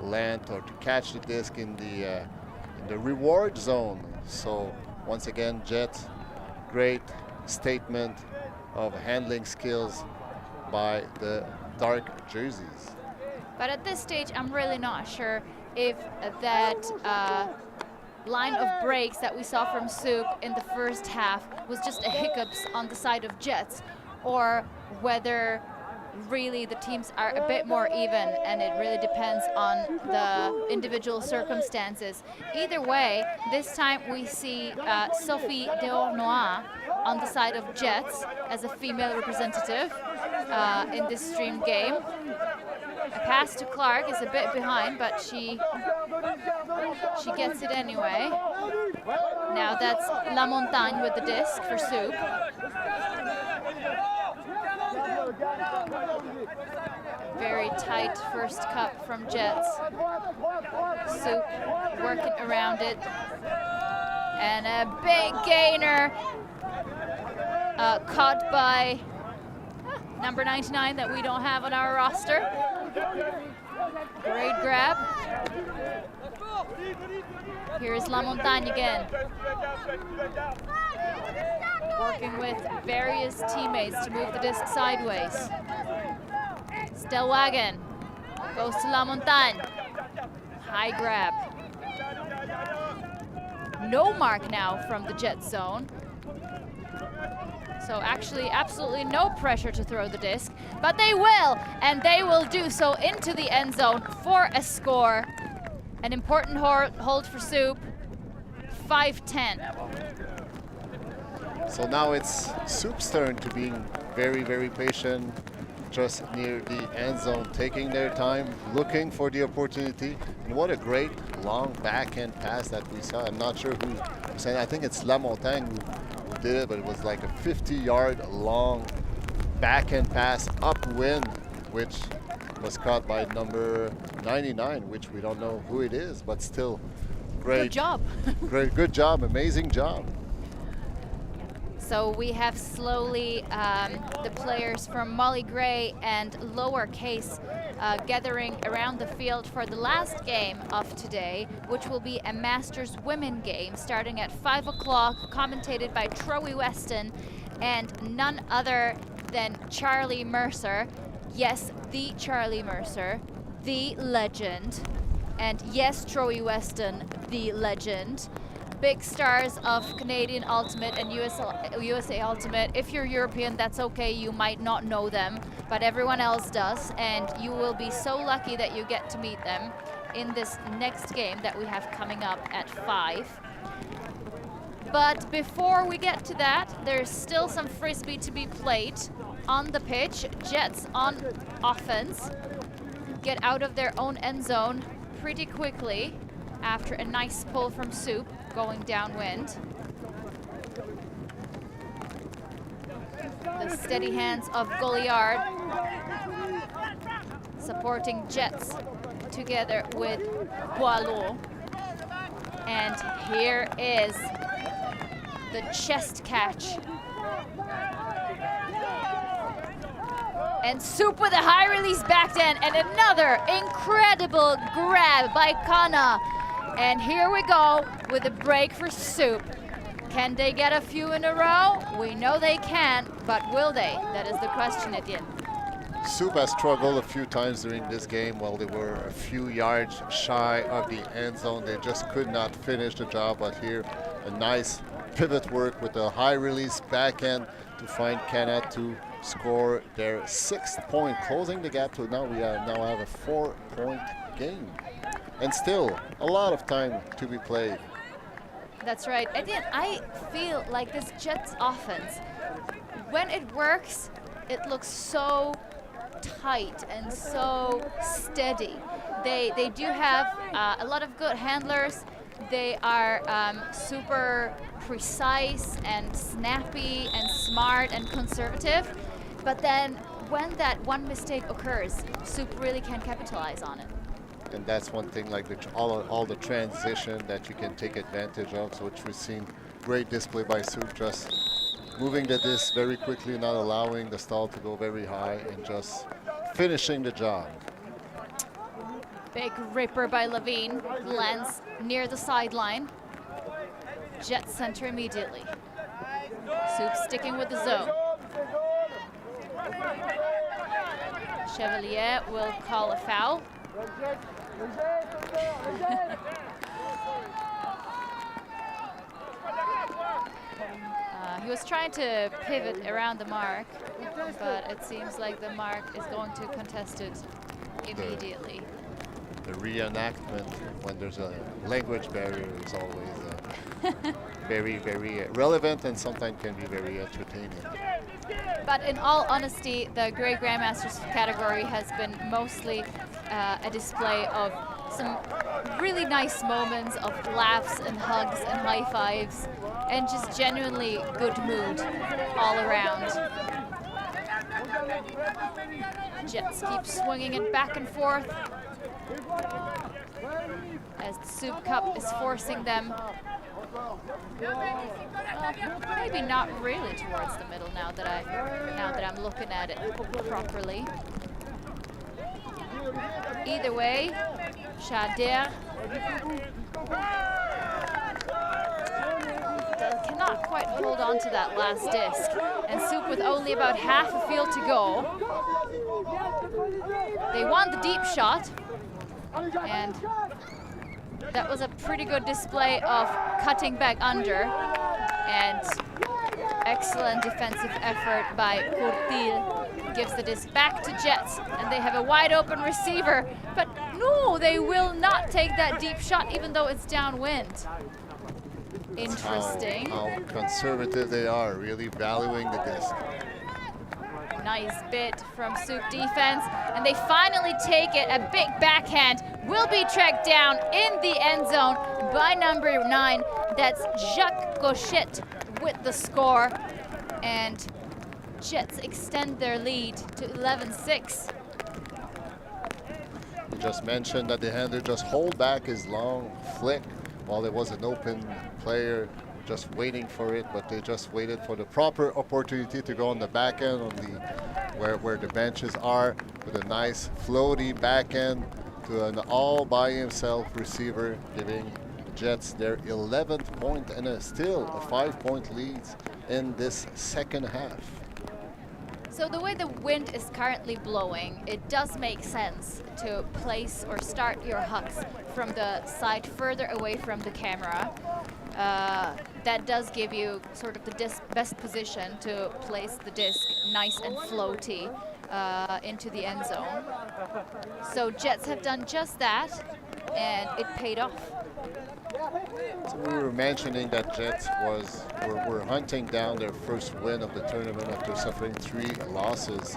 Speaker 2: land or to catch the disc in the reward zone. So once again, Jets, great statement of handling skills by the dark jerseys.
Speaker 1: But at this stage, I'm really not sure if that line of breaks that we saw from Soup in the first half was just a hiccups on the side of Jets, or whether really the teams are a bit more even and it really depends on the individual circumstances. Either way, this time we see Sophie Deornois on the side of Jets as a female representative in this stream game. A pass to Clark is a bit behind, but she gets it anyway. Now that's La Montagne with the disc for Soup. Very tight first cup from Jets. Soup working around it. And a big gainer caught by number 99 that we don't have on our roster. Great grab. Here's La Montagne again. Working with various teammates to move the disc sideways. Stellwagen goes to La Montagne. High grab. No mark now from the Jet zone. So actually absolutely no pressure to throw the disc, but they will, and they will do so into the end zone for a score. An important hold for Soup, 5-10.
Speaker 2: So now it's Soup's turn to being very, very patient, just near the end zone, taking their time, looking for the opportunity. And what a great long backhand pass that we saw. I'm not sure who said, I think it's La Montagne who did it, but it was like a 50-yard long backhand pass upwind, which was caught by number 99, which we don't know who it is, but still great.
Speaker 1: Good job.
Speaker 2: Good job, amazing job.
Speaker 1: So we have slowly the players from Molly Gray and Lowercase gathering around the field for the last game of today, which will be a Masters Women game starting at 5 o'clock, commentated by Troy Weston and none other than Charlie Mercer. Yes, the Charlie Mercer, the legend. And yes, Troy Weston, the legend. Big stars of Canadian Ultimate and USA Ultimate. If you're European, that's okay, you might not know them, but everyone else does, and you will be so lucky that you get to meet them in this next game that we have coming up at 5. But before we get to that, there's still some frisbee to be played on the pitch. Jets on offense get out of their own end zone pretty quickly after a nice pull from Soup going downwind. The steady hands of Goliard supporting Jets together with Boileau. And here is the chest catch. And Soup with a high release back end and another incredible grab by Kana. And here we go with a break for Soup. Can they get a few in a row? We know they can, but will they? That is the question at the end.
Speaker 2: Soup has struggled a few times during this game while they were a few yards shy of the end zone. They just could not finish the job, but here a nice pivot work with a high release backhand to find Kana to score their 6th point, closing the gap to now we now have a 4-point game. And still a lot of time to be played.
Speaker 1: That's right. Again, I feel like this Jets offense, when it works, it looks so tight and so steady. They do have a lot of good handlers. They are super precise and snappy and smart and conservative. But then when that one mistake occurs, Soup really can capitalize on it.
Speaker 2: And that's one thing, like all the transition that you can take advantage of, so which we've seen great display by Soup, just moving the disc very quickly, not allowing the stall to go very high, and just finishing the job.
Speaker 1: Big ripper by Levine, lands near the sideline. Jet center immediately. Soup sticking with the zone. Chevalier will call a foul. He was trying to pivot around the mark, but it seems like the mark is going to contest it immediately.
Speaker 2: The reenactment when there's a language barrier is always very, very relevant and sometimes can be very entertaining.
Speaker 1: But in all honesty, the Grey Grandmasters category has been mostly a display of some really nice moments of laughs and hugs and high fives and just genuinely good mood all around. Jets keep swinging it back and forth as the Soup Cup is forcing them maybe not really towards the middle now that I'm looking at it properly. Either way, Shader cannot quite hold on to that last disc, and Soup with only about half a field to go. They want the deep shot, and that was a pretty good display of cutting back under, and excellent defensive effort by Courtil. Gives the disc back to Jets, and they have a wide open receiver, but no, they will not take that deep shot even though it's downwind. Interesting.
Speaker 2: How conservative they are, really valuing the disc.
Speaker 1: Nice bit from Soup defense, and they finally take it. A big backhand will be tracked down in the end zone by number 9. That's Jacques Gauchet with the score, and Jets extend their lead to 11-6.
Speaker 2: just mentioned that the handler just hold back his long flick while there was an open player just waiting for it, but they just waited for the proper opportunity to go on the back end on the where the benches are, with a nice floaty back end to an all by himself receiver, giving the Jets their 11th point and still a 5-point lead in this second half.
Speaker 1: So the way the wind is currently blowing, it does make sense to place or start your hucks from the side further away from the camera. That does give you sort of the best position to place the disc nice and floaty into the end zone. So Jets have done just that, and it paid off.
Speaker 2: So we were mentioning that Jets were hunting down their first win of the tournament after suffering 3 losses.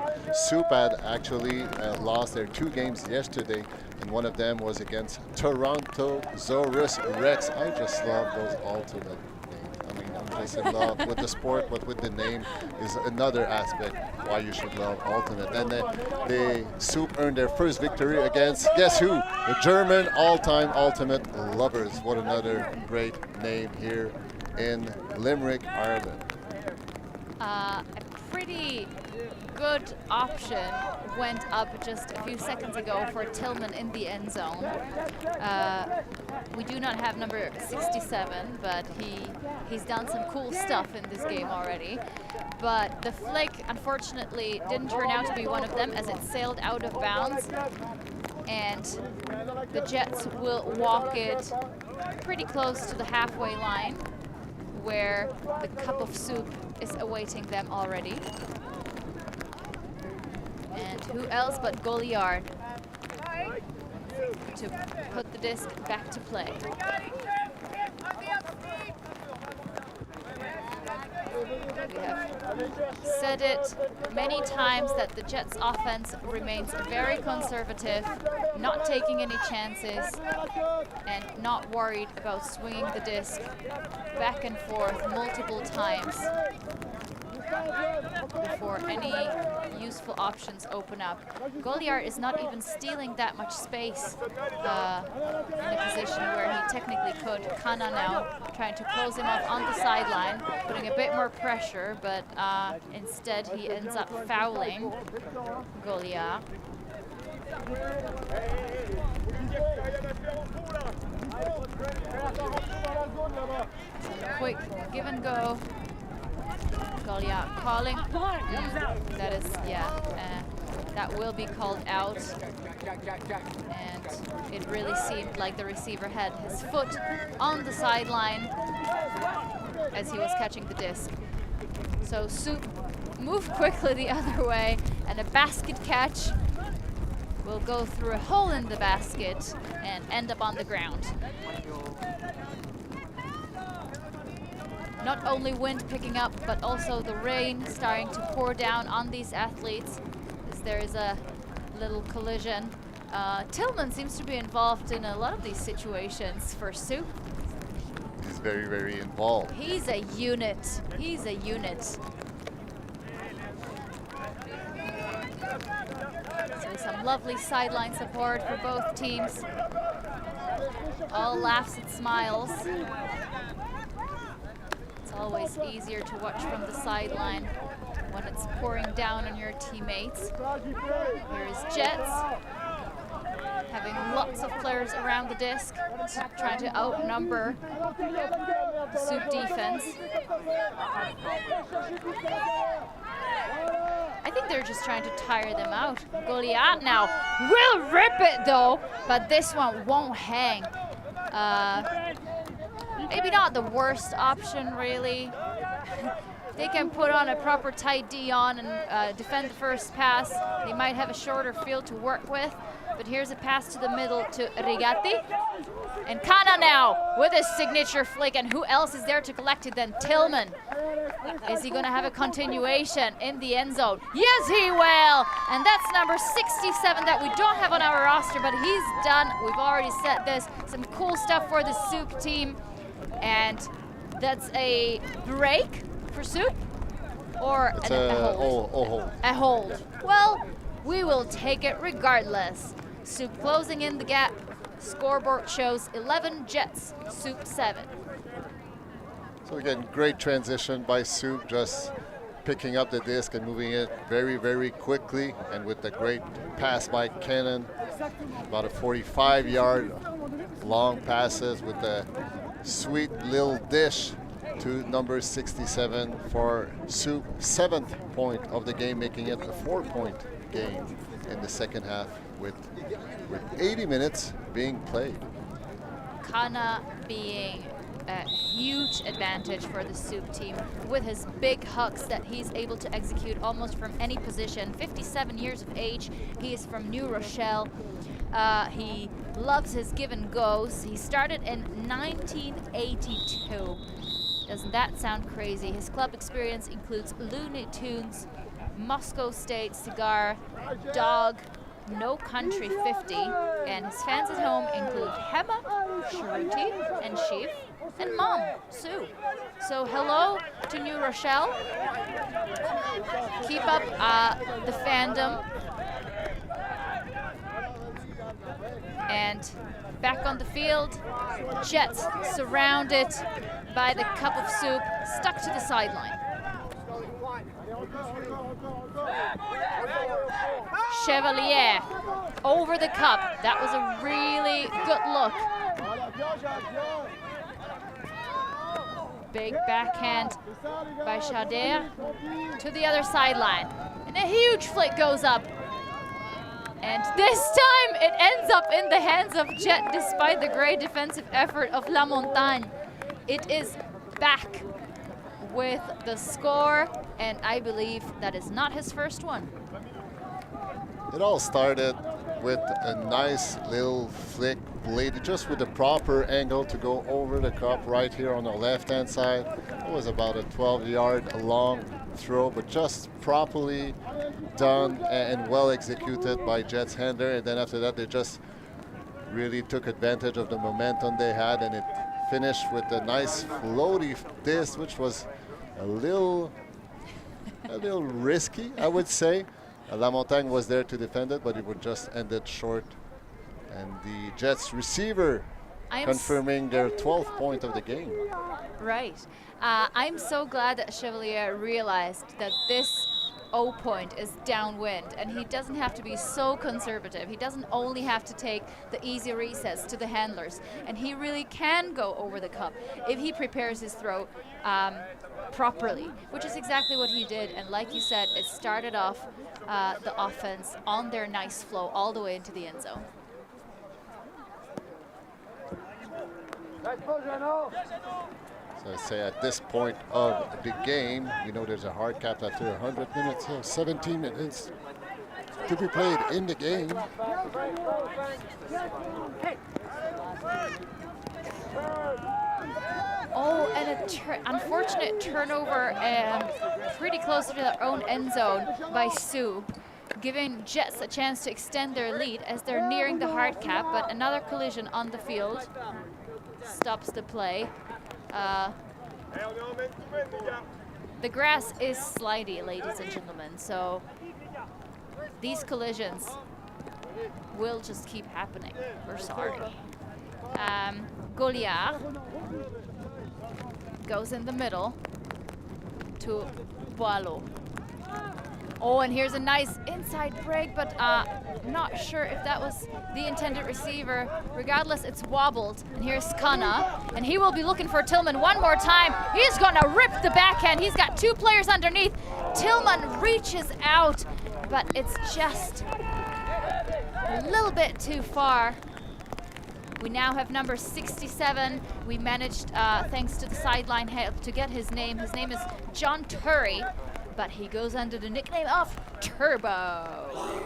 Speaker 2: Céad actually lost their 2 games yesterday, and one of them was against Toronto Zorus Rex. I just love those ultimate names. I mean, I'm just in love with the sport, but with the name is another aspect why you should love ultimate. And the Soup earned their first victory against, guess who? The German all-time ultimate lovers. What another great name here in Limerick, Ireland.
Speaker 1: A pretty good option went up just a few seconds ago for Tillman in the end zone. We do not have number 67, but he's done some cool stuff in this game already. But the flick, unfortunately, didn't turn out to be one of them as it sailed out of bounds. And the Jets will walk it pretty close to the halfway line, where the cup of soup is awaiting them already. And who else but Goliard to put the disc back to play. We have said it many times that the Jets offense remains very conservative, not taking any chances and not worried about swinging the disc back and forth multiple times before any useful options open up. Goliard is not even stealing that much space in a position where he technically could. Kana now trying to close him off on the sideline, putting a bit more pressure, but instead he ends up fouling Goliard. Some quick give and go. Goliard calling. That is, that will be called out. And it really seemed like the receiver had his foot on the sideline as he was catching the disc. So Soup moved quickly the other way, and a basket catch will go through a hole in the basket and end up on the ground. Not only wind picking up, but also the rain starting to pour down on these athletes as there is a little collision. Tillman seems to be involved in a lot of these situations for Soup.
Speaker 2: He's very, very involved.
Speaker 1: He's a unit. He's a unit. So some lovely sideline support for both teams. All laughs and smiles. It's always easier to watch from the sideline when it's pouring down on your teammates. Here is Jets, having lots of players around the disc, trying to outnumber the Soup defense. I think they're just trying to tire them out. Goliath now will rip it though, but this one won't hang. Maybe not the worst option, really. They can put on a proper tight D on and defend the first pass. They might have a shorter field to work with, but here's a pass to the middle to Rigatti. And Kana now with his signature flick, and who else is there to collect it than Tillman? Is he going to have a continuation in the end zone? Yes, he will! And that's number 67 that we don't have on our roster, but he's done. We've already said this. Some cool stuff for the Soup team. And that's a break for Soup? Or
Speaker 2: it's
Speaker 1: a hold?
Speaker 2: hold.
Speaker 1: A hold. Well, we will take it regardless. Soup closing in the gap. Scoreboard shows 11 Jets, Soup 7.
Speaker 2: So again, great transition by Soup, just picking up the disc and moving it very, very quickly, and with the great pass by Shannon, about a 45-yard long passes with a sweet little dish to number 67 for Soup, 7th point of the game, making it a 4-point game in the second half with 80 minutes being played.
Speaker 1: Kana being a huge advantage for the Soup team with his big hucks that he's able to execute almost from any position. 57 years of age, he is from New Rochelle. He loves his give and goes. He started in 1982. Doesn't that sound crazy? His club experience includes Looney Tunes, Moscow State Cigar, Dog, No Country 50, and his fans at home include Hema, Shruti, and Shiv, and Mom, Sue. So hello to New Rochelle. Keep up the fandom. And back on the field, Jets surrounded by the cup of soup, stuck to the sideline. Chevalier over the cup. That was a really good look. Big backhand by Shader to the other sideline. And a huge flick goes up. And this time it ends up in the hands of Jet despite the great defensive effort of La Montagne. It is back with the score, and I believe that is not his first one.
Speaker 2: It all started with a nice little flick blade, just with the proper angle to go over the cup right here on the left-hand side. It was about a 12-yard long throw, but just properly done and well executed by Jets handler. And then after that, they just really took advantage of the momentum they had, and it finished with a nice floaty disc, which was a little risky, I would say. La Montagne was there to defend it, but it would just end it short. And the Jets receiver confirming their 12th point of the game.
Speaker 1: Right. I'm so glad that Chevalier realized that this O point is downwind, and he doesn't have to be so conservative. He doesn't only have to take the easy resets to the handlers, and he really can go over the cup if he prepares his throw properly, which is exactly what he did. And like you said, it started off the offense on their nice flow all the way into the end zone.
Speaker 2: So I say at this point of the game, you know there's a hard cap after 100 minutes, so 17 minutes to be played in the game.
Speaker 1: Oh, and an unfortunate turnover pretty close to their own end zone by Sue, giving Jets a chance to extend their lead as they're nearing the hard cap, but another collision on the field stops the play. The grass is slidey, ladies and gentlemen, so these collisions will just keep happening. We're sorry. Goliath goes in the middle to Boileau. Oh, and here's a nice inside break, but not sure if that was the intended receiver. Regardless, it's wobbled. And here's Kana, and he will be looking for Tillman one more time. He's gonna rip the backhand. He's got two players underneath. Tillman reaches out, but it's just a little bit too far. We now have number 67. We managed, thanks to the sideline help, to get his name. His name is John Turry, but he goes under the nickname of Turbo.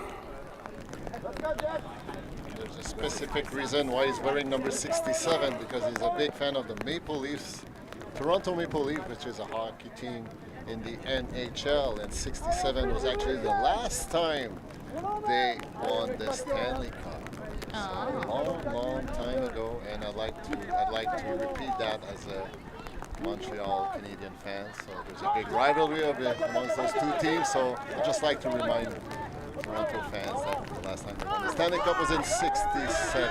Speaker 2: There's a specific reason why he's wearing number 67, because he's a big fan of the Maple Leafs, Toronto Maple Leafs, which is a hockey team in the NHL, and 67 was actually the last time they won the Stanley Cup. So a long time ago, and I'd like to repeat that as a Montreal Canadian fan. So there's a big rivalry amongst those two teams. So I'd just like to remind Toronto fans that the last time they won the Stanley Cup was in '67.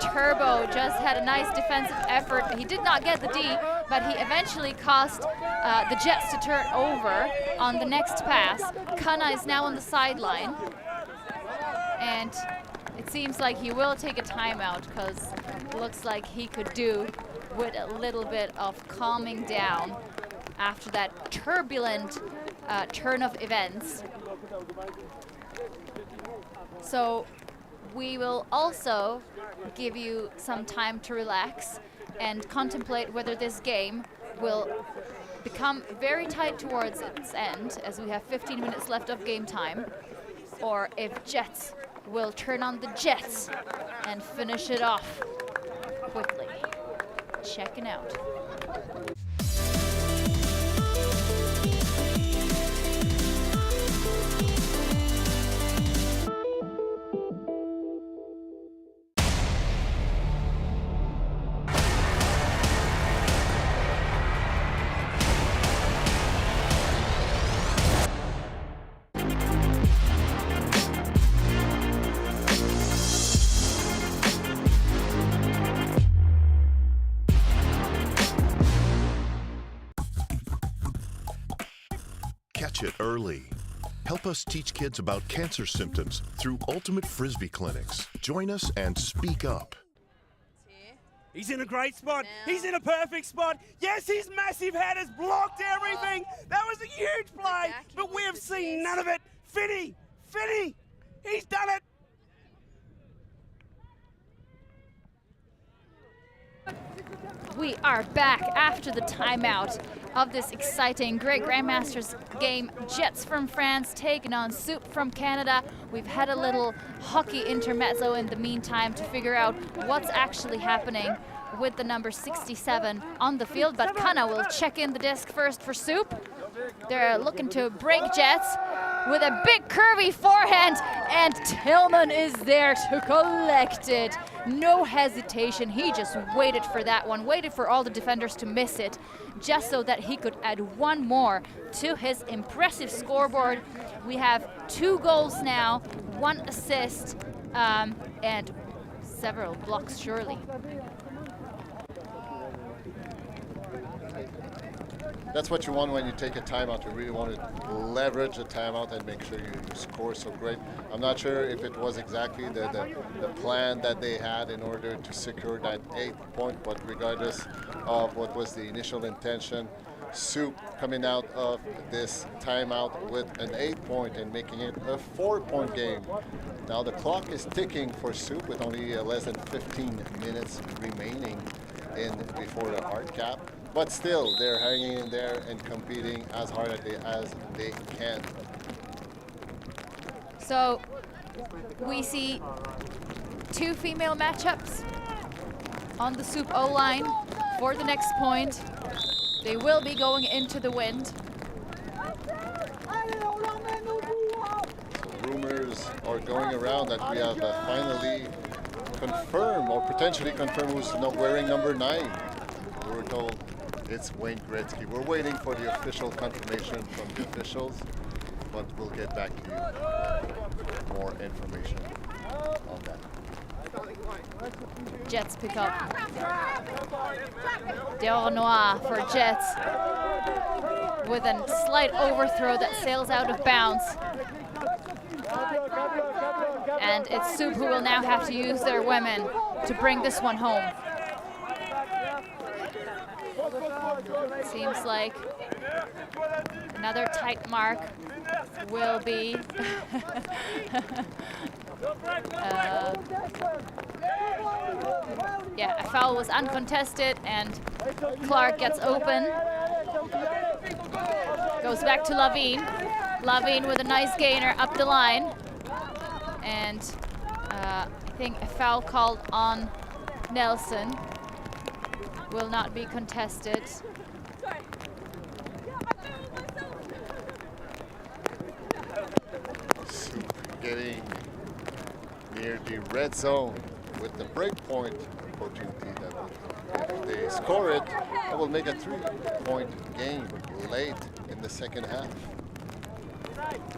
Speaker 1: Turbo just had a nice defensive effort. He did not get the D, but he eventually caused the Jets to turn over on the next pass. Kana is now on the sideline, and it seems like he will take a timeout because it looks like he could do with a little bit of calming down after that turbulent turn of events. So we will also give you some time to relax and contemplate whether this game will become very tight towards its end, as we have 15 minutes left of game time, or if Jets will turn on the Jets and finish it off quickly. Checking out.
Speaker 8: Catch it early. Help us teach kids about cancer symptoms through Ultimate Frisbee clinics. Join us and speak up.
Speaker 6: He's in a great spot. He's in a perfect spot. Yes, his massive head has blocked everything. That was a huge play, but we have seen none of it. Finny, he's done it.
Speaker 1: We are back after the timeout of this exciting Great Grandmasters game. Jets from France taking on Soup from Canada. We've had a little hockey intermezzo in the meantime to figure out what's actually happening with the number 67 on the field, but Kana will check in the disc first for Soup. They're looking to break Jets with a big curvy forehand, and Tillman is there to collect it. No hesitation, he just waited for that one, waited for all the defenders to miss it, just so that he could add one more to his impressive scoreboard. We have 2 goals now, 1 assist, and several blocks surely.
Speaker 2: That's what you want when you take a timeout. You really want to leverage a timeout and make sure you score so great. I'm not sure if it was exactly the plan that they had in order to secure that 8th point, but regardless of what was the initial intention, Soup coming out of this timeout with an 8 point and making it a 4-point game. Now the clock is ticking for Soup with only less than 15 minutes remaining before the hard cap. But still, they're hanging in there and competing as hard as they can.
Speaker 1: So we see 2 female matchups on the Soup O-line for the next point. They will be going into the wind.
Speaker 2: So rumors are going around that we have finally confirmed or potentially confirmed who's not wearing number 9. We were told it's Wayne Gretzky. We're waiting for the official confirmation from the officials, but we'll get back to you more information on that.
Speaker 1: Jets pick up. Deornois for Jets with a slight overthrow that sails out of bounds. And it's Soup who will now have to use their women to bring this one home. Seems like another tight mark will be yeah, a foul was uncontested and Clark gets open. Goes back to Lavigne. Lavigne with a nice gainer up the line. And I think a foul called on Nelson will not be contested.
Speaker 2: Getting near the red zone with the break point opportunity that if they score it, that will make a 3-point game late in the second half.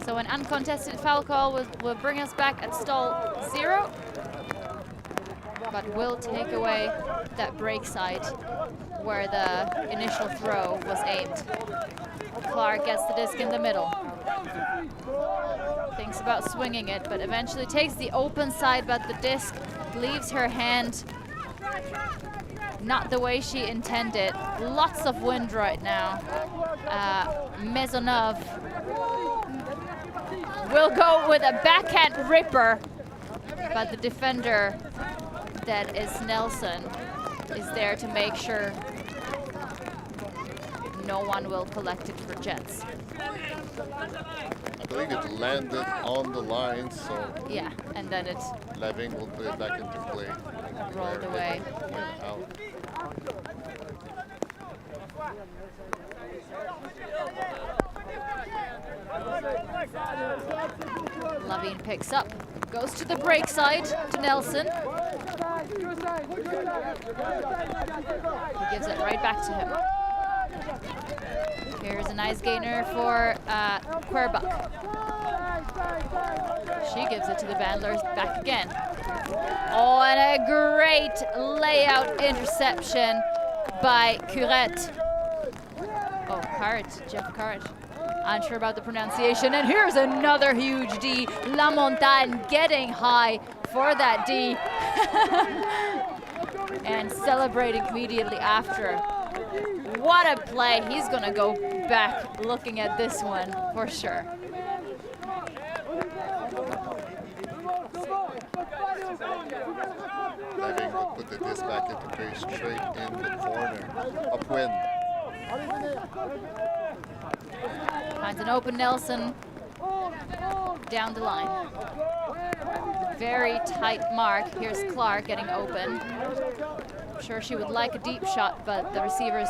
Speaker 1: So an uncontested foul call will bring us back at stall 0, but will take away that break side where the initial throw was aimed. Clark gets the disc in the middle. Thinks about swinging it, but eventually takes the open side, but the disc leaves her hand not the way she intended. Lots of wind right now. Maisonneuve will go with a backhand ripper, but the defender, that is Nelson, is there to make sure no one will collect it for Jets.
Speaker 2: I believe it landed on the line, so
Speaker 1: yeah, and then it
Speaker 2: Levin will put it back into play.
Speaker 1: Rolled away.
Speaker 2: Out.
Speaker 1: Lavine picks up, goes to the break side to Nelson. He gives it right back to him. Here's a nice gainer for Querbuck. She gives it to the Bandlers, back again. Oh, and a great layout interception by Curette. Oh, Carrot, Jeff Carrot. Unsure about the pronunciation, and here's another huge D. La Montagne getting high for that D. And celebrating immediately after. What a play. He's gonna go back looking at this one for sure.
Speaker 2: Levin will put the disc back into play straight in the corner. Upwind.
Speaker 1: Finds an open Nelson down the line. Very tight mark. Here's Clark getting open. I'm sure she would like a deep shot, but the receiver's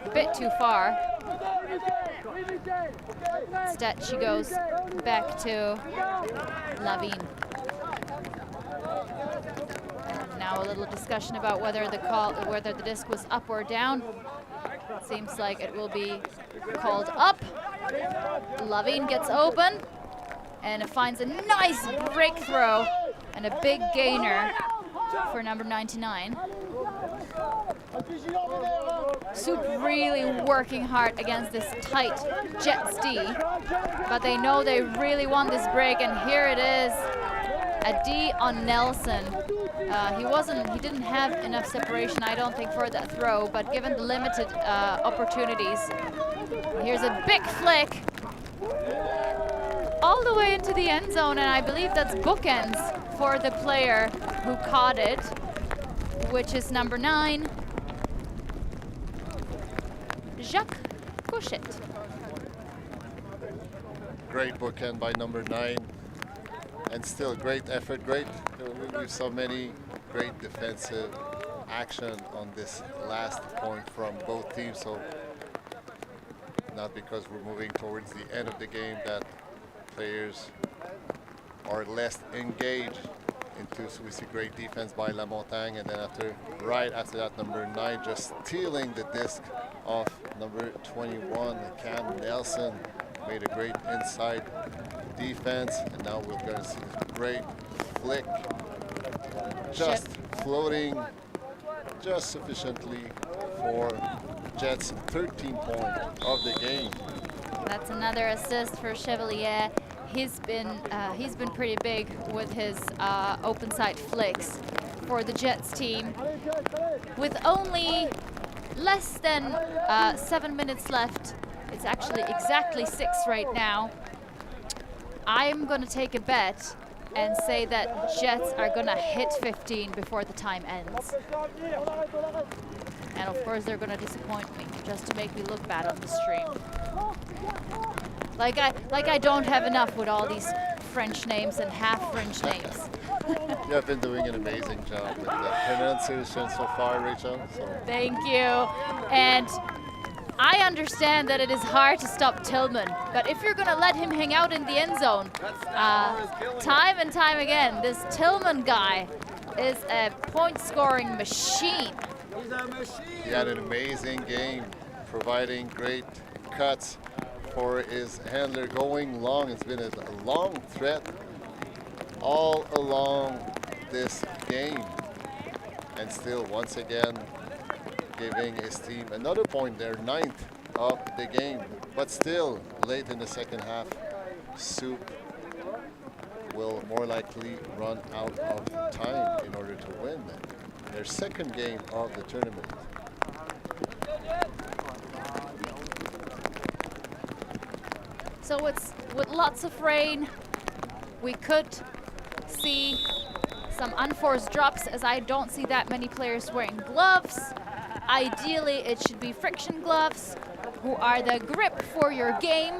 Speaker 1: a bit too far. Instead, she goes back to Lavine. Now a little discussion about whether the disc was up or down. Seems like it will be called up. Lavine gets open and finds a nice break throw and a big gainer for number 99. Soup really working hard against this tight Jets D, but they know they really want this break, and here it is, a D on Nelson. He didn't have enough separation, I don't think, for that throw, but given the limited opportunities, here's a big flick all the way into the end zone, and I believe that's bookends for the player who caught it, which is number 9, Jacques Couchet.
Speaker 2: Great bookend by number 9, and still great effort. We saw many great defensive action on this last point from both teams, so not because we're moving towards the end of the game that players are less engaged into. So we see great defense by La Montagne, and then right after that, number 9 just stealing the disc off number 21, Cam Nelson. Made a great inside defense, and now we're going to see this great flick, just floating just sufficiently for Jets' 13th point of the game.
Speaker 1: That's another assist for Chevalier. He's been pretty big with his open side flicks for the Jets team. With only less than 7 minutes left, it's actually exactly 6 right now. I'm gonna take a bet and say that Jets are gonna hit 15 before the time ends. And of course they're gonna disappoint me just to make me look bad on the stream. Like I don't have enough with all these French names and half French names.
Speaker 2: You have been doing an amazing job with the pronunciation so far, Rachel. So.
Speaker 1: Thank you. And I understand that it is hard to stop Tillman, but if you're going to let him hang out in the end zone, time and time again, this Tillman guy is a point-scoring machine.
Speaker 2: He had an amazing game, providing great cuts for his handler going long. It's been a long threat all along this game. And still, once again, giving his team another point, their 9th of the game. But still, late in the second half, Soup will more likely run out of time in order to win their second game of the tournament.
Speaker 1: So it's with lots of rain, we could see some unforced drops, as I don't see that many players wearing gloves. Ideally, it should be friction gloves, who are the grip for your game,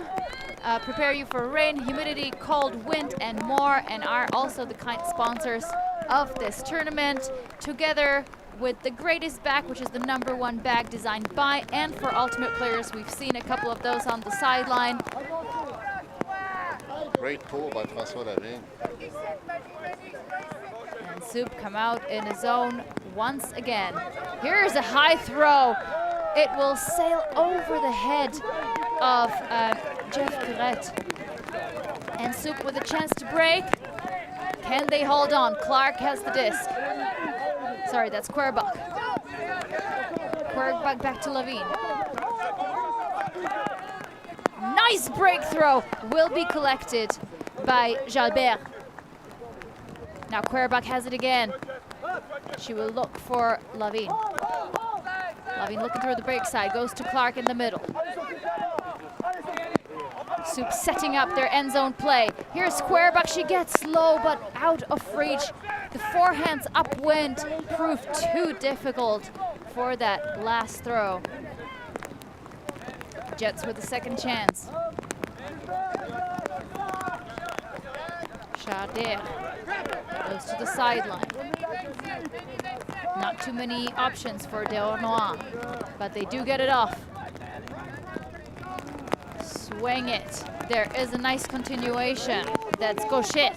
Speaker 1: prepare you for rain, humidity, cold, wind, and more, and are also the kind sponsors of this tournament, together with the greatest bag, which is the #1 bag designed by and for Ultimate players. We've seen a couple of those on the sideline.
Speaker 2: Great pull by François Lavigne.
Speaker 1: And Soup come out in his zone once again. Here's a high throw. It will sail over the head of Jeff Corrette. And Soup with a chance to break. Can they hold on? Clark has the disc. Sorry, that's Querbach. Querbach back to Lavigne. Nice breakthrow will be collected by Jalbert. Now Querbach has it again. She will look for Lavigne. Lavigne looking through the break side, goes to Clark in the middle. Soup setting up their end zone play. Here's Querbach, she gets low but out of reach. The forehands upwind proved too difficult for that last throw. Jets with a second chance. Shader goes to the sideline. Not too many options for Deornois, but they do get it off. Swing it. There is a nice continuation. That's Gauchet.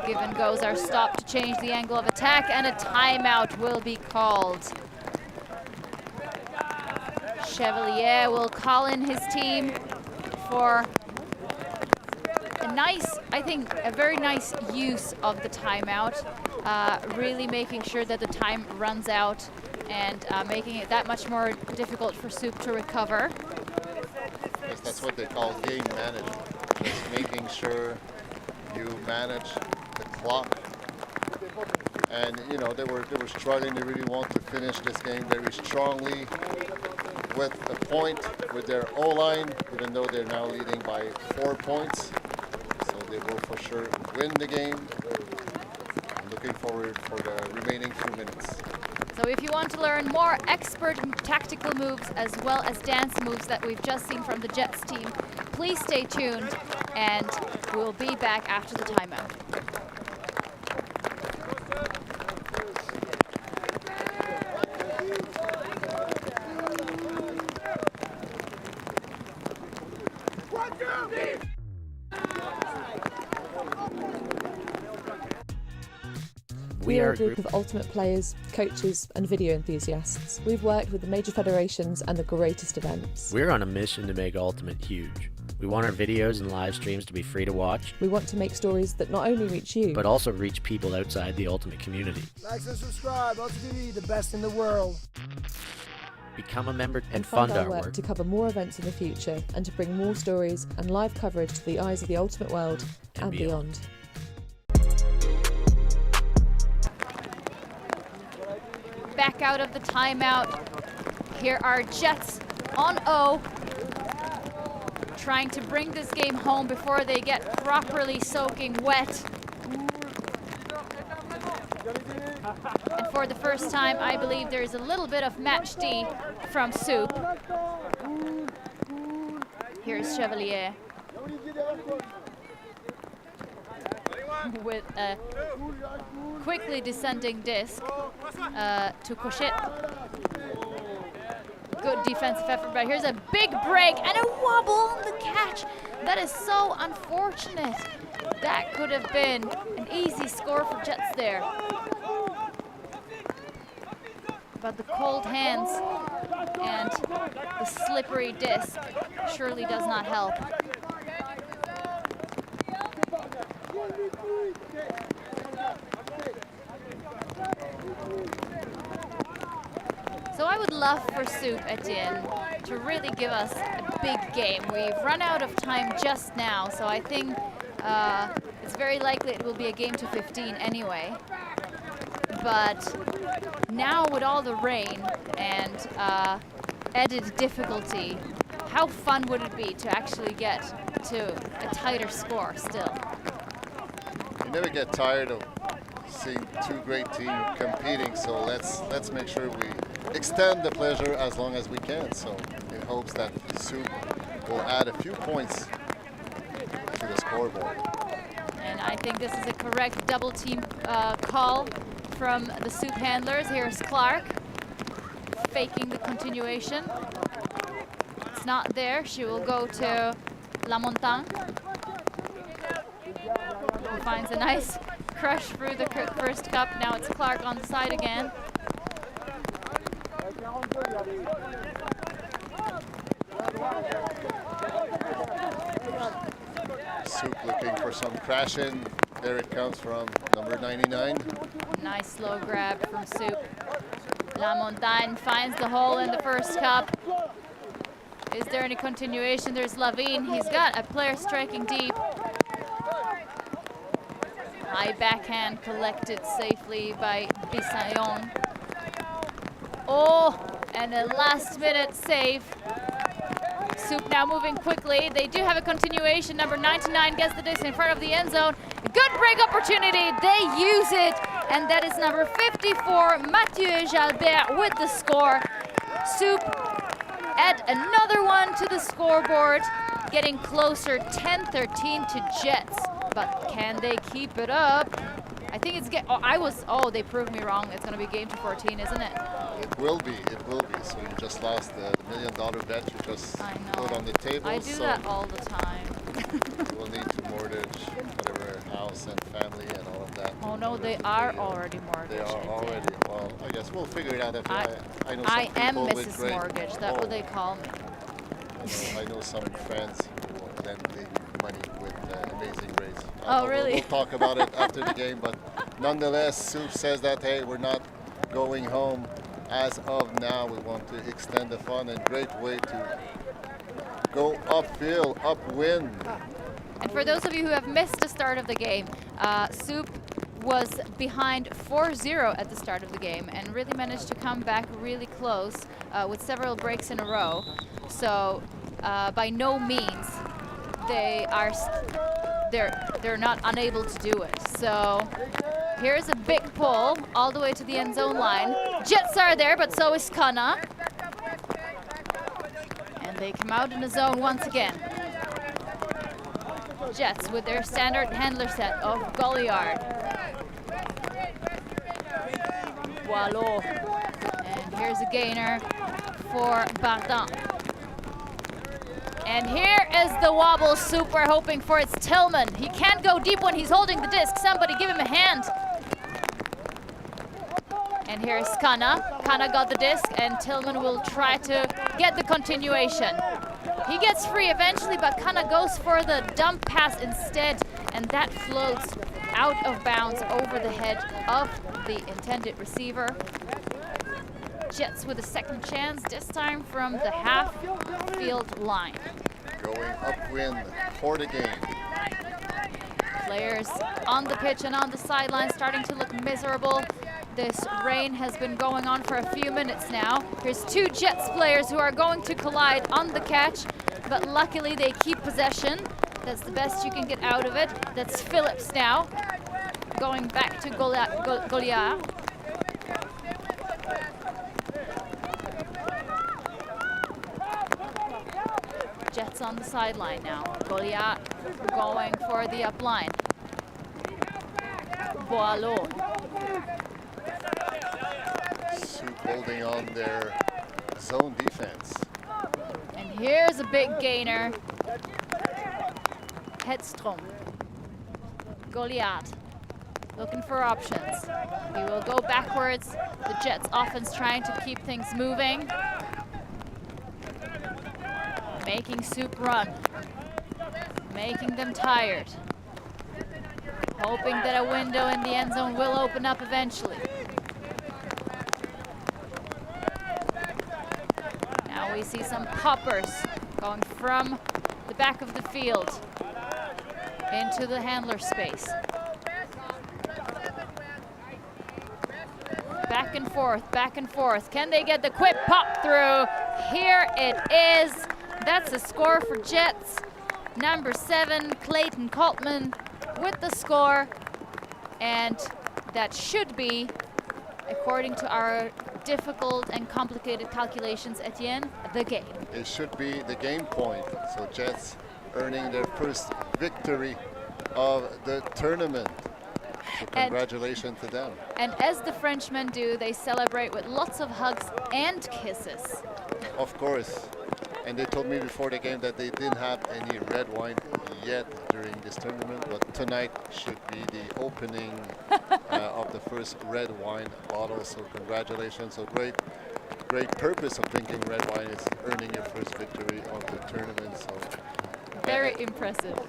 Speaker 1: Give and goes are stopped to change the angle of attack, and a timeout will be called. Chevalier will call in his team for a nice, I think, a very nice use of the timeout. Really making sure that the time runs out and making it that much more difficult for Soup to recover.
Speaker 2: Yes, that's what they call game management. Just making sure you manage the clock. And you know, they were struggling. They really want to finish this game very strongly with a point with their O-line, even though they're now leading by 4 points. So they will for sure win the game. I'm looking forward for the remaining 2 minutes.
Speaker 1: So if you want to learn more expert tactical moves as well as dance moves that we've just seen from the Jets team, please stay tuned, and we'll be back after the timeout.
Speaker 3: We are a group of Ultimate players, coaches and video enthusiasts. We've worked with the major federations and the greatest events.
Speaker 4: We're on a mission to make Ultimate huge. We want our videos and live streams to be free to watch.
Speaker 3: We want to make stories that not only reach you,
Speaker 4: but also reach people outside the Ultimate community.
Speaker 5: Like and subscribe, Ultimate TV, the best in the world.
Speaker 4: Become a member
Speaker 3: and fund our work to cover more events in the future and to bring more stories and live coverage to the eyes of the Ultimate world and beyond.
Speaker 1: Back out of the timeout. Here are Jets on O, trying to bring this game home before they get properly soaking wet. And for the first time, I believe there is a little bit of match D from Soup. Here's Chevalier with a quickly descending disc to Cochet. Good defensive effort, but here's a big break and a wobble on the catch. That is so unfortunate. That could have been an easy score for Jets there. but the cold hands and the slippery disc surely does not help. So I would love for Soup, Etienne, to really give us a big game. We've run out of time just now, so I think it's very likely it will be a game to 15 anyway. But now with all the rain and added difficulty, how fun would it be to actually get to a tighter score still?
Speaker 2: You never get tired of seeing two great teams competing, so let's make sure we extend the pleasure as long as we can. So in hopes that Soup will add a few points to the scoreboard.
Speaker 1: And I think this is a correct double team call from the Soup handlers. Here's Clark faking the continuation. It's not there. She will go to La Montagne. He finds a nice crush through the first cup. Now it's Clark on the side again.
Speaker 2: Soup looking for some crash in. There it comes from number 99.
Speaker 1: Nice slow grab from Soup. La Montagne finds the hole in the first cup. Is there any continuation? There's Lavigne. He's got a player striking deep. High backhand collected safely by Bissayon. Oh, and a last minute save. Soup now moving quickly. They do have a continuation. Number 99 gets the disc in front of the end zone. Good break opportunity. They use it. And that is number 54, Mathieu Jalbert with the score. Soup add another one to the scoreboard. Getting closer, 10-13 to Jets. But can they keep it up? I think it's they proved me wrong. It's going to be game to 14, isn't it?
Speaker 2: It will be. So you just lost the $1 million bet you just put on the table.
Speaker 1: I do that all the time.
Speaker 2: We'll need to mortgage whatever house and family and all of that.
Speaker 1: Oh no, they are already mortgaged.
Speaker 2: They are already. Well, I guess we'll figure it out. If I know some
Speaker 1: I am
Speaker 2: people with
Speaker 1: Mrs.
Speaker 2: great,
Speaker 1: Mortgage. That's what they call me.
Speaker 2: I know some friends who lend me money with amazing rates.
Speaker 1: Really?
Speaker 2: We'll talk about it after the game, but nonetheless, Soup says that, hey, we're not going home. As of now, we want to extend the fun, and great way to go uphill, upwind.
Speaker 1: And for those of you who have missed the start of the game, Soup was behind 4-0 at the start of the game and really managed to come back really close with several breaks in a row. So by no means they're not unable to do it. So here's a big pull all the way to the end zone line. Jets are there, but so is Kana. And they come out in the zone once again. Jets with their standard handler set of Goliard. Boileau. And here's a gainer for Bardin. And here is the wobble Soup we're hoping for. It's Tillman. He can't go deep when he's holding the disc. Somebody give him a hand. And here's Kana. Kana got the disc, and Tillman will try to get the continuation. He gets free eventually, but Kana goes for the dump pass instead, and that floats out of bounds over the head of the intended receiver. Jets with a second chance, this time from the half-field line.
Speaker 2: Going upwind for the game.
Speaker 1: Players on the pitch and on the sideline starting to look miserable. This rain has been going on for a few minutes now. Here's two Jets players who are going to collide on the catch, but luckily they keep possession. That's the best you can get out of it. That's Phillips now, going back to Goliard. Jets on the sideline now. Goliard going for the up line. Boileau.
Speaker 2: Soup holding on their zone defense.
Speaker 1: And here's a big gainer. Hedstrom. Goliard. looking for options. He will go backwards. The Jets offense trying to keep things moving. Making Soup run. Making them tired. Hoping that a window in the end zone will open up eventually. Now we see some poppers going from the back of the field into the handler space. Back and forth, back and forth. Can they get the quick pop through? Here it is. That's a score for Jets. Number 7, Clayton Coltman with the score. And that should be, according to our difficult and complicated calculations, Etienne, the game.
Speaker 2: It should be the game point. So Jets earning their first victory of the tournament. So congratulations to them.
Speaker 1: And as the Frenchmen do, they celebrate with lots of hugs and kisses.
Speaker 2: Of course. And they told me before the game that they didn't have any red wine yet during this tournament, but tonight should be the opening of the first red wine bottle. So congratulations. So great purpose of drinking red wine is earning your first victory of the tournament. So
Speaker 1: very impressive.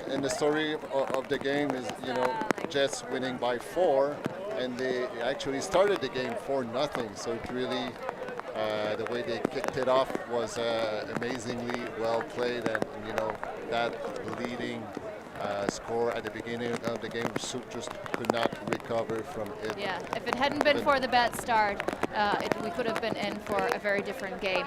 Speaker 2: And the story of the game is, you know, Jets winning by 4, and they actually started the game 4-0. So it really, the way they kicked it off was amazingly well played, and you know that leading score at the beginning of the game, Soup just could not recover from it.
Speaker 1: Yeah, if it hadn't been for the bad start, we could have been in for a very different game.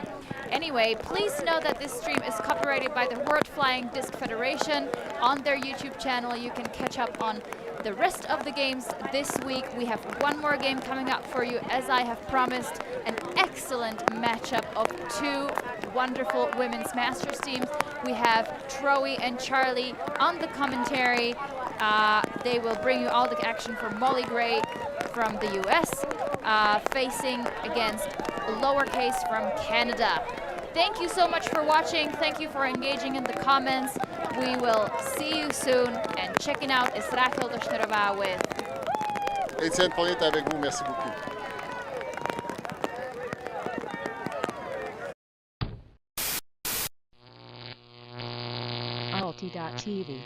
Speaker 1: Anyway, please know that this stream is copyrighted by the World Flying Disc Federation. On their YouTube channel, you can catch up on the rest of the games this week. We have one more game coming up for you, as I have promised. An excellent matchup of 2 wonderful women's Masters teams. We have Troy and Charlie on the commentary. They will bring you all the action from Molly Gray from the US, facing against Lowercase from Canada. Thank you so much for watching. Thank you for engaging in the comments. We will see you soon, and checking out is Rachel Doshnerova with
Speaker 2: Etienne Pointe avec vous. Merci beaucoup.
Speaker 3: Alti.tv